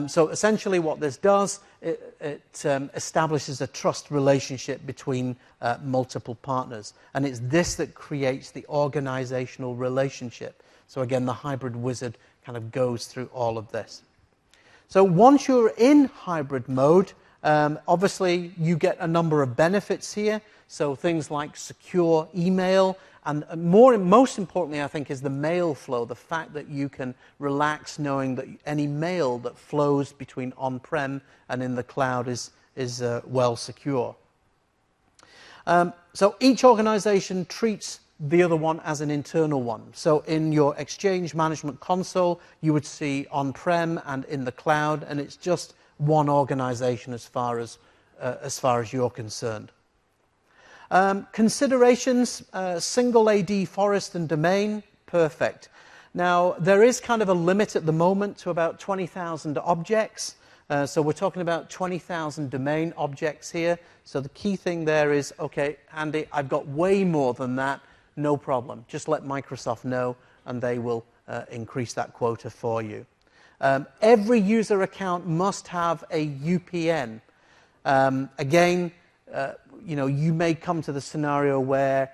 So essentially what this does, it establishes a trust relationship between multiple partners, and it's this that creates the organizational relationship. So again, the hybrid wizard kind of goes through all of this. So once you're in hybrid mode, obviously you get a number of benefits here. So things like secure email, and most importantly, I think, is the mail flow, the fact that you can relax knowing that any mail that flows between on-prem and in the cloud is well secure. So each organization treats the other one as an internal one. So in your Exchange Management Console, you would see on-prem and in the cloud, and it's just one organization as far as you're concerned. Considerations, single AD, forest and domain, perfect. Now, there is kind of a limit at the moment to about 20,000 objects. So we're talking about 20,000 domain objects here. So the key thing there is, okay, Andy, I've got way more than that. No problem. Just let Microsoft know, and they will increase that quota for you. Every user account must have a UPN. Again, you may come to the scenario where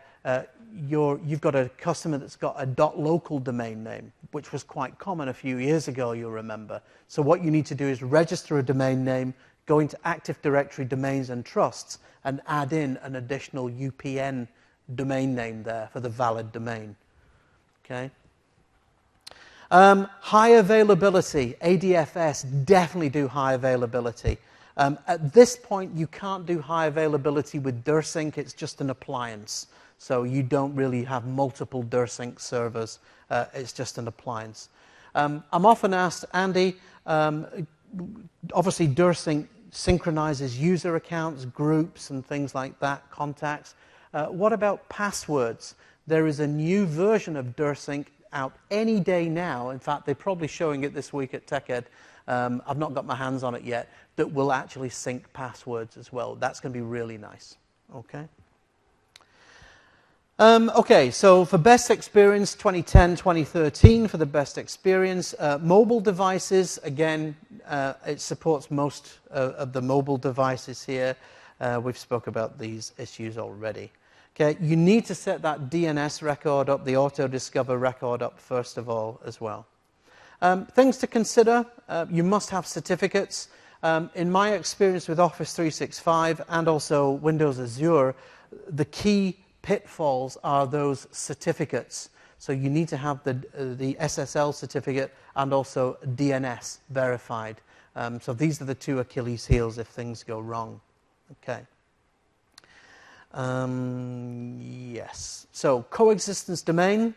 you've got a customer that's got a .local domain name, which was quite common a few years ago, you'll remember. So what you need to do is register a domain name, go into Active Directory Domains and Trusts, and add in an additional UPN domain name there for the valid domain. Okay. High availability, ADFS, definitely do high availability. At this point, you can't do high availability with DirSync. It's just an appliance. So you don't really have multiple DirSync servers. It's just an appliance. I'm often asked, Andy, obviously DirSync synchronizes user accounts, groups, and things like that, contacts. What about passwords? There is a new version of DirSync out any day now. In fact, they're probably showing it this week at TechEd. I've not got my hands on it yet. that will actually sync passwords as well. That's going to be really nice. Okay. Okay, so for best experience, 2010, 2013 for the best experience. Mobile devices, again, it supports most of the mobile devices here. We've spoke about these issues already. Okay, you need to set that DNS record up, the auto-discover record up first of all as well. Things to consider, you must have certificates. In my experience with Office 365 and also Windows Azure, the key pitfalls are those certificates. So you need to have the SSL certificate and also DNS verified. So these are the two Achilles heels if things go wrong. Okay. Yes. So coexistence domain.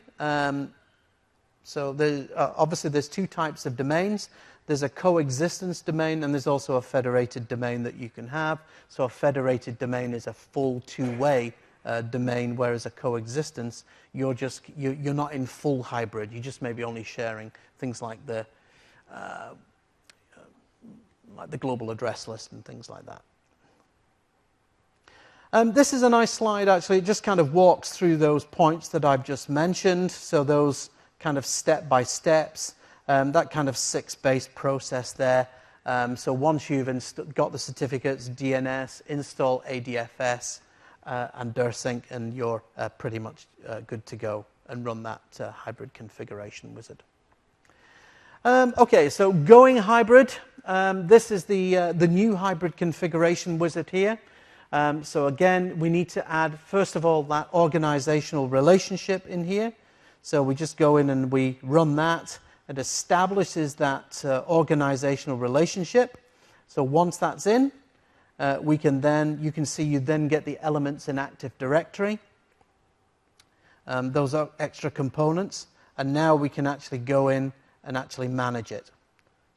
So obviously there's two types of domains. There's a coexistence domain and there's also a federated domain that you can have. So a federated domain is a full two-way domain, whereas a coexistence, you're not in full hybrid. You just maybe only sharing things like the global address list and things like that. This is a nice slide, actually. It just kind of walks through those points that I've just mentioned. So those kind of step-by-steps, that kind of six-based process there. So once you've got the certificates, DNS, install ADFS, and DirSync, and you're pretty much good to go and run that hybrid configuration wizard. Okay, so going hybrid. This is the new hybrid configuration wizard here. So again, we need to add, first of all, that organizational relationship in here. So we just go in and we run that. It establishes that organizational relationship. So once that's in, you can see you then get the elements in Active Directory. Those are extra components. And now we can actually go in and actually manage it.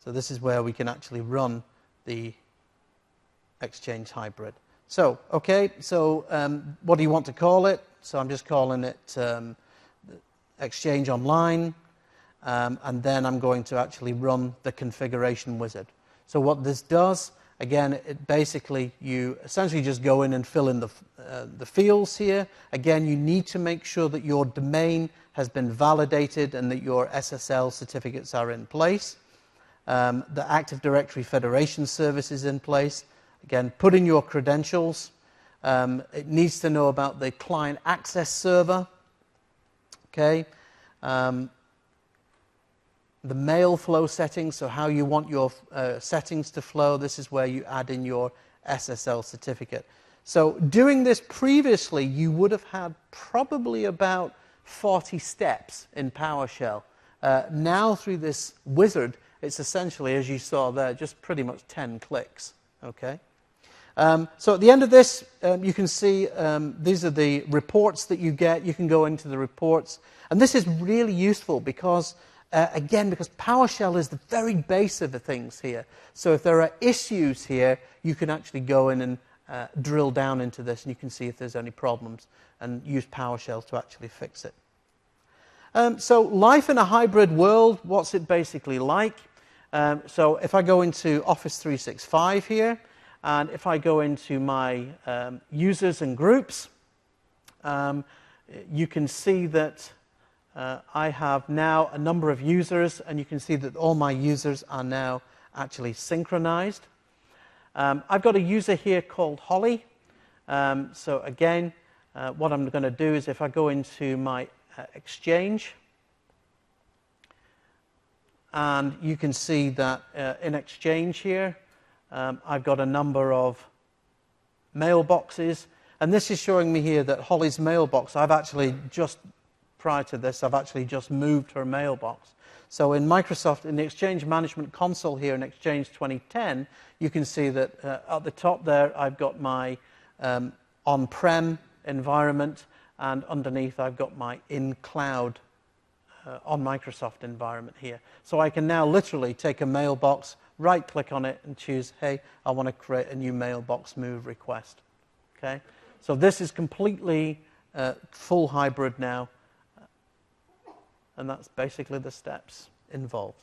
So this is where we can actually run the Exchange Hybrid. So, okay, so what do you want to call it? So I'm just calling it Exchange Online. And then I'm going to actually run the configuration wizard. So what this does, again, it basically, you essentially just go in and fill in the fields here. Again, you need to make sure that your domain has been validated and that your SSL certificates are in place. The Active Directory Federation service is in place. Again, put in your credentials. It needs to know about the client access server. Okay. The mail flow settings, so how you want your settings to flow. This is where you add in your SSL certificate. So doing this previously, you would have had probably about 40 steps in PowerShell. Now through this wizard, it's essentially, as you saw there, just pretty much 10 clicks. Okay. So at the end of this, you can see these are the reports that you get. You can go into the reports. And this is really useful because again, because PowerShell is the very base of the things here. So if there are issues here, you can actually go in and drill down into this, and you can see if there's any problems and use PowerShell to actually fix it. So life in a hybrid world, what's it basically like? So if I go into Office 365 here, and if I go into my users and groups, you can see that I have now a number of users, and you can see that all my users are now actually synchronized. I've got a user here called Holly. So again, what I'm going to do is if I go into my Exchange, and you can see that in Exchange here, I've got a number of mailboxes, and this is showing me here that Holly's mailbox, prior to this, I've actually just moved her mailbox. So in Microsoft, in the Exchange Management Console here in Exchange 2010, you can see that at the top there, I've got my on-prem environment, and underneath I've got my in-cloud on Microsoft environment here. So I can now literally take a mailbox, right-click on it, and choose, hey, I want to create a new mailbox move request. Okay? So this is completely full hybrid now. And that's basically the steps involved.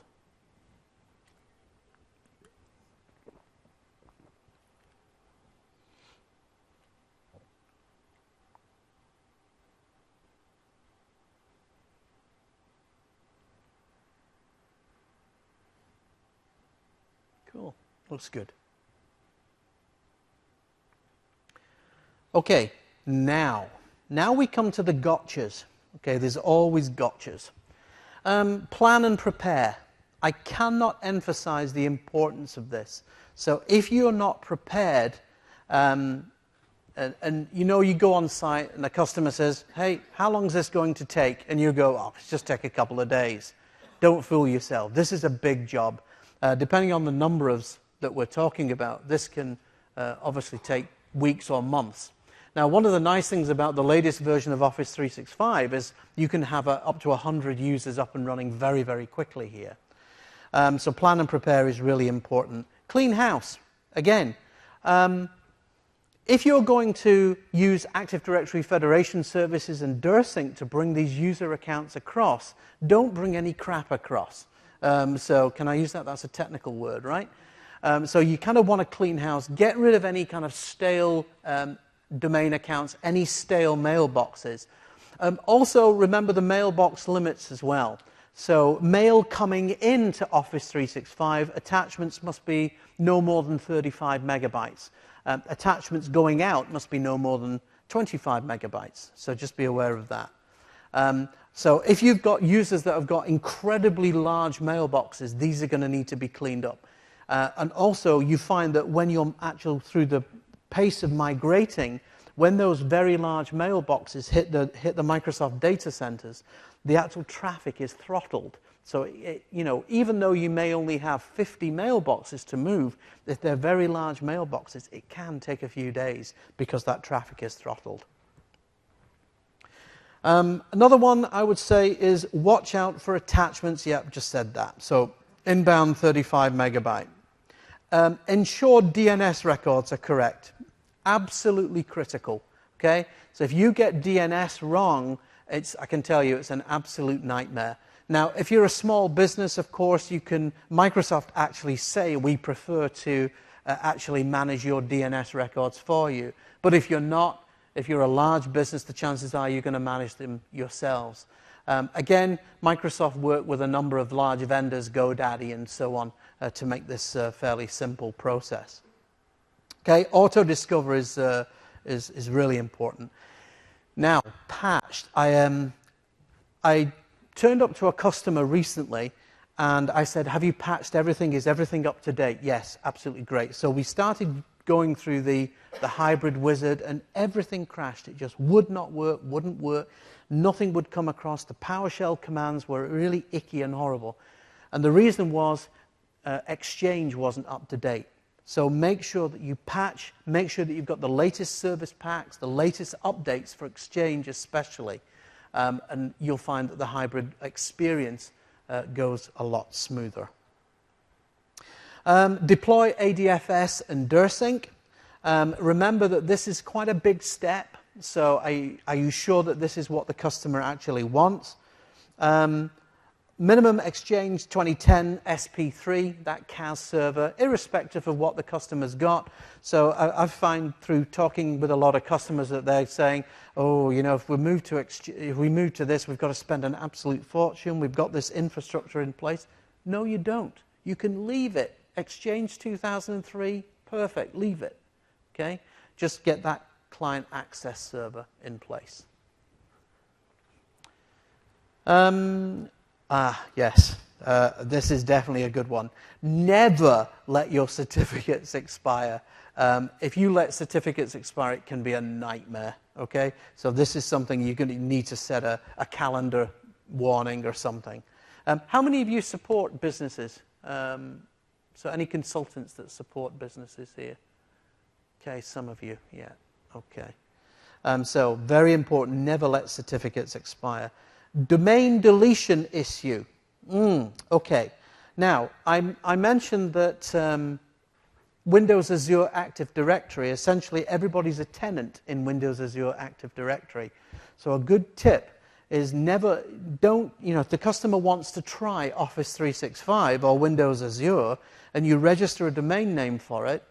Looks good. Okay, now we come to the gotchas. Okay, there's always gotchas. Plan and prepare. I cannot emphasize the importance of this. So if you're not prepared, and you go on site and the customer says, hey, how long is this going to take? And you go, oh, it's just take a couple of days. Don't fool yourself. This is a big job. Depending on the number of that we're talking about, this can obviously take weeks or months. Now, one of the nice things about the latest version of Office 365 is you can have up to 100 users up and running very, very quickly here. So plan and prepare is really important. Clean house. Again, if you're going to use Active Directory Federation services and DirSync to bring these user accounts across, don't bring any crap across. So can I use that? That's a technical word, right? So you kind of want to clean house. Get rid of any kind of stale domain accounts, any stale mailboxes. Also, remember the mailbox limits as well. So mail coming into Office 365, attachments must be no more than 35 megabytes. Attachments going out must be no more than 25 megabytes. So just be aware of that. So if you've got users that have got incredibly large mailboxes, these are going to need to be cleaned up. And also, you find that when you're actually through the pace of migrating, when those very large mailboxes hit the Microsoft data centers, the actual traffic is throttled. So, even though you may only have 50 mailboxes to move, if they're very large mailboxes, it can take a few days because that traffic is throttled. Another one I would say is watch out for attachments. Yep, just said that. So inbound 35 megabyte. Ensure DNS records are correct. Absolutely critical. Okay? So if you get DNS wrong, I can tell you it's an absolute nightmare. Now, if you're a small business, of course, Microsoft actually say we prefer to actually manage your DNS records for you. But if you're not, if you're a large business, the chances are you're going to manage them yourselves. Again, Microsoft work with a number of large vendors, GoDaddy and so on, to make this a fairly simple process. Okay, auto-discover is really important. Now, patched. I turned up to a customer recently and I said, have you patched everything? Is everything up to date? Yes, absolutely great. So we started going through the hybrid wizard and everything crashed. It just would not work, wouldn't work. Nothing would come across. The PowerShell commands were really icky and horrible. And the reason was Exchange wasn't up to date. So make sure that you patch, make sure that you've got the latest service packs, the latest updates for Exchange especially. And you'll find that the hybrid experience goes a lot smoother. Deploy ADFS and DirSync. Remember that this is quite a big step. So are you sure that this is what the customer actually wants? Minimum Exchange 2010 SP3, that CAS server, irrespective of what the customer's got. So I find through talking with a lot of customers that they're saying, oh, if we move to this, we've got to spend an absolute fortune. We've got this infrastructure in place. No, you don't. You can leave it. Exchange 2003, perfect. Leave it. Okay? Just get that client access server in place. Yes, this is definitely a good one. Never let your certificates expire. If you let certificates expire, it can be a nightmare, okay? So this is something you're going to need to set a calendar warning or something. How many of you support businesses? So any consultants that support businesses here? Okay, some of you, yeah, okay. So very important, never let certificates expire. Domain deletion issue. Okay. Now, I mentioned that Windows Azure Active Directory, essentially everybody's a tenant in Windows Azure Active Directory. So a good tip is if the customer wants to try Office 365 or Windows Azure and you register a domain name for it,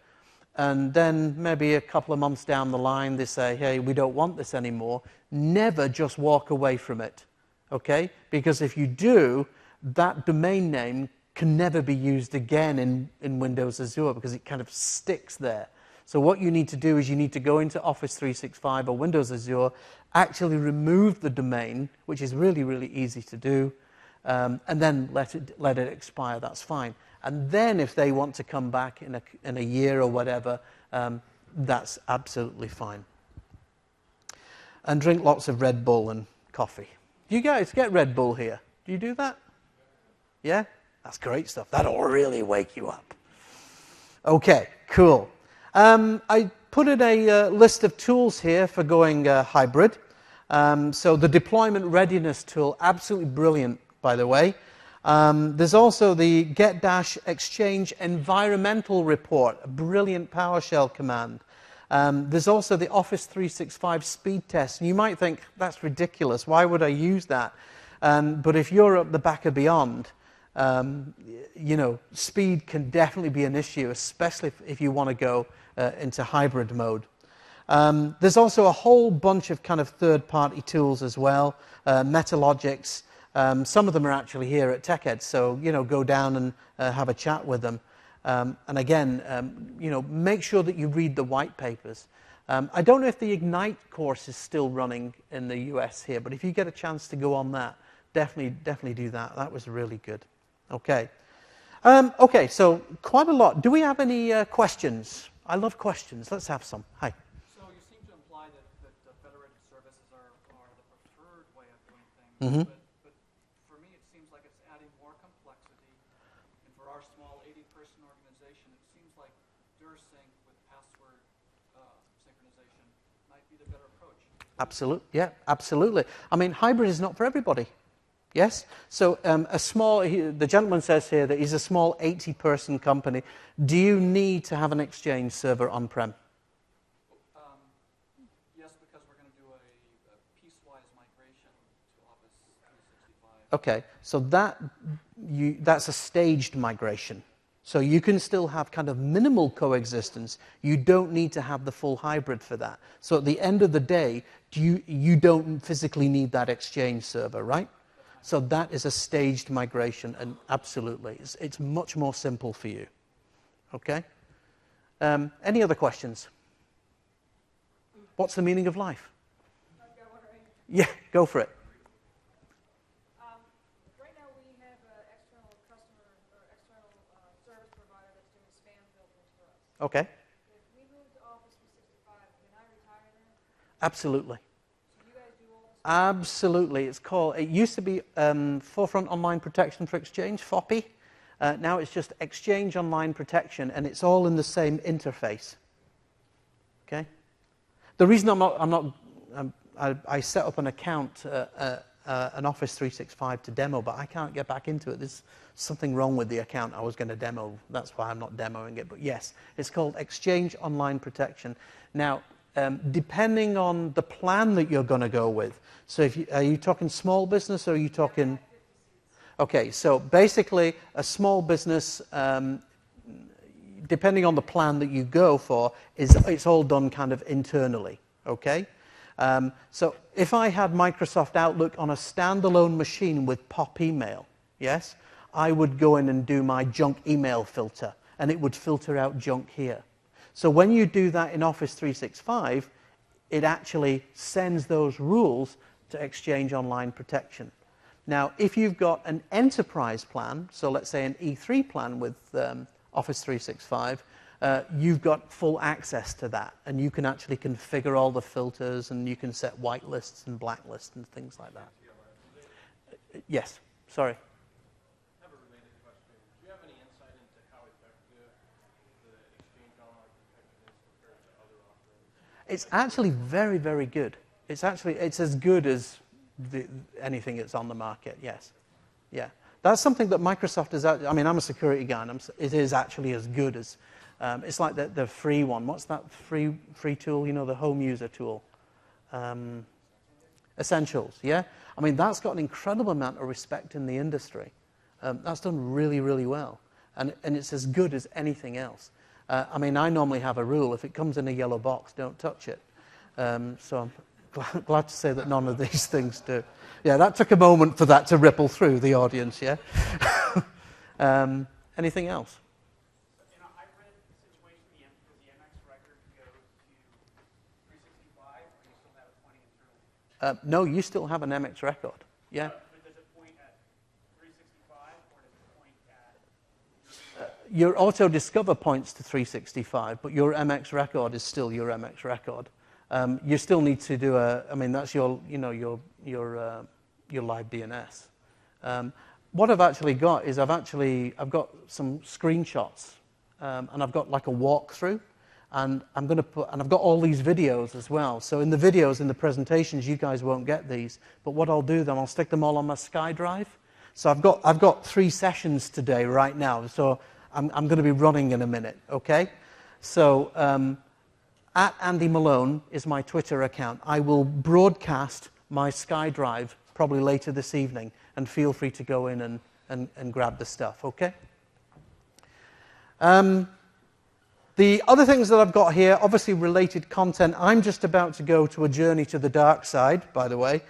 and then maybe a couple of months down the line they say, hey, we don't want this anymore, never just walk away from it. Okay? Because if you do, that domain name can never be used again in Windows Azure because it kind of sticks there. So what you need to do is you need to go into Office 365 or Windows Azure, actually remove the domain, which is really, really easy to do, and then let it expire. That's fine. And then if they want to come back in a year or whatever, that's absolutely fine. And drink lots of Red Bull and coffee. Do you guys get Red Bull here? Do you do that? Yeah? That's great stuff. That'll really wake you up. Okay, cool. I put in a list of tools here for going hybrid. So the deployment readiness tool, absolutely brilliant, by the way. There's also the get-exchange environmental report, a brilliant PowerShell command. There's also the Office 365 speed test. And you might think, that's ridiculous. Why would I use that? But if you're at the back of beyond, speed can definitely be an issue, especially if you want to go into hybrid mode. There's also a whole bunch of kind of third-party tools as well, Metalogics. Some of them are actually here at TechEd, so go down and have a chat with them. And again, make sure that you read the white papers. I don't know if the Ignite course is still running in the US here, but if you get a chance to go on that, definitely do that. That was really good. Okay. Okay, so quite a lot. Do we have any questions? I love questions. Let's have some. Hi. So you seem to imply that federated services are the preferred way of doing things. Mm-hmm. But for me, it seems like it's adding more complexity. And for our small 80-person organization, it seems like DirSync with password synchronization might be the better approach. Absolutely. Yeah, absolutely. I mean, hybrid is not for everybody. Yes? So the gentleman says here that he's a small 80-person company. Do you need to have an Exchange server on-prem? Yes, because we're going to do a piecewise migration to Office 365. Okay, so that's a staged migration. So you can still have kind of minimal coexistence. You don't need to have the full hybrid for that. So at the end of the day, you don't physically need that Exchange server, right? So that is a staged migration, and absolutely, it's much more simple for you. Okay? Any other questions? What's the meaning of life? Yeah, go for it. Right now we have an external customer or external service provider that's doing spam filters for us. Okay. If we move to Office 365, can I retire there? Absolutely. So you guys do all the spam? Absolutely. It used to be Forefront Online Protection for Exchange, FOPI. Now it's just Exchange Online Protection, and it's all in the same interface. Okay? The reason I set up an account, an Office 365 to demo, but I can't get back into it. There's something wrong with the account I was going to demo. That's why I'm not demoing it. But yes, it's called Exchange Online Protection. Now, depending on the plan that you're going to go with. So are you talking small business or are you talking... Okay, so basically a small business, depending on the plan that you go for, it's all done kind of internally, okay? So if I had Microsoft Outlook on a standalone machine with POP email, yes, I would go in and do my junk email filter, and it would filter out junk here. So when you do that in Office 365, it actually sends those rules to Exchange Online Protection. Now, if you've got an enterprise plan, so let's say an E3 plan with Office 365, you've got full access to that, and you can actually configure all the filters, and you can set whitelists and blacklists and things like that. Yes, sorry. I have a related question. Do you have any insight into how effective the Exchange Online Protection is compared to other offerings? It's actually very, very good. It's as good as anything that's on the market, yes. Yeah. That's something that Microsoft is... I mean, I'm a security guy, and it is actually as good as... it's like the free one. What's that free tool? You know, the home user tool. Essentials, yeah? I mean, that's got an incredible amount of respect in the industry. That's done really, really well. And it's as good as anything else. I mean, I normally have a rule. If it comes in a yellow box, don't touch it. So I'm glad to say that none of these things do. Yeah, that took a moment for that to ripple through the audience, yeah? Anything else? You know, I read the situation, does the MX record go to 365, or you still have a 20 internally? No, you still have an MX record. Yeah. But does it point at 365, or does it point at... Your auto discover points to 365, but your MX record is still your MX record. You still need to do that's your live DNS. What I've actually got is I've got some screenshots, and I've got like a walkthrough, and I've got all these videos as well. So in the videos, in the presentations, you guys won't get these, but what I'll do then, I'll stick them all on my SkyDrive. So I've got 3 sessions today right now. So I'm going to be running in a minute. Okay, so. At Andy Malone is my Twitter account. I will broadcast my SkyDrive probably later this evening, and feel free to go in and grab the stuff, okay? The other things that I've got here, obviously related content. I'm just about to go to a journey to the dark side, by the way,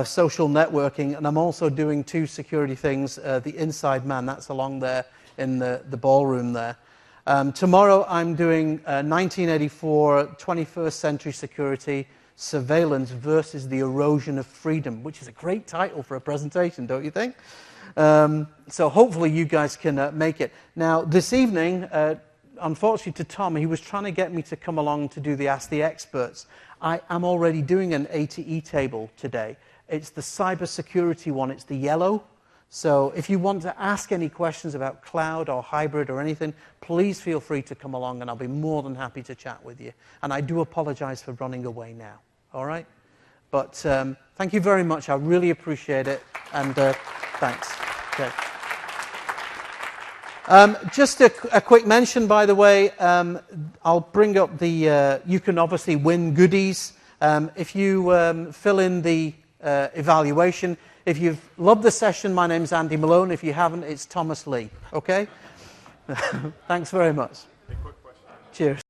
social networking, and I'm also doing 2 security things. The Inside Man, that's along there in the ballroom there. Tomorrow I'm doing 1984 21st Century Security Surveillance versus the Erosion of Freedom, which is a great title for a presentation, don't you think? So hopefully you guys can make it. Now, this evening, unfortunately to Tom, he was trying to get me to come along to do the Ask the Experts. I am already doing an ATE table today. It's the cybersecurity one. It's the yellow. So if you want to ask any questions about cloud or hybrid or anything, please feel free to come along, and I'll be more than happy to chat with you. And I do apologize for running away now, all right? But thank you very much. I really appreciate it, and thanks. Okay. Just a quick mention, by the way, I'll bring up the, you can obviously win goodies. If you fill in the evaluation. If you've loved the session, my name's Andy Malone. If you haven't, it's Thomas Lee. Okay? Thanks very much. A quick question. Cheers.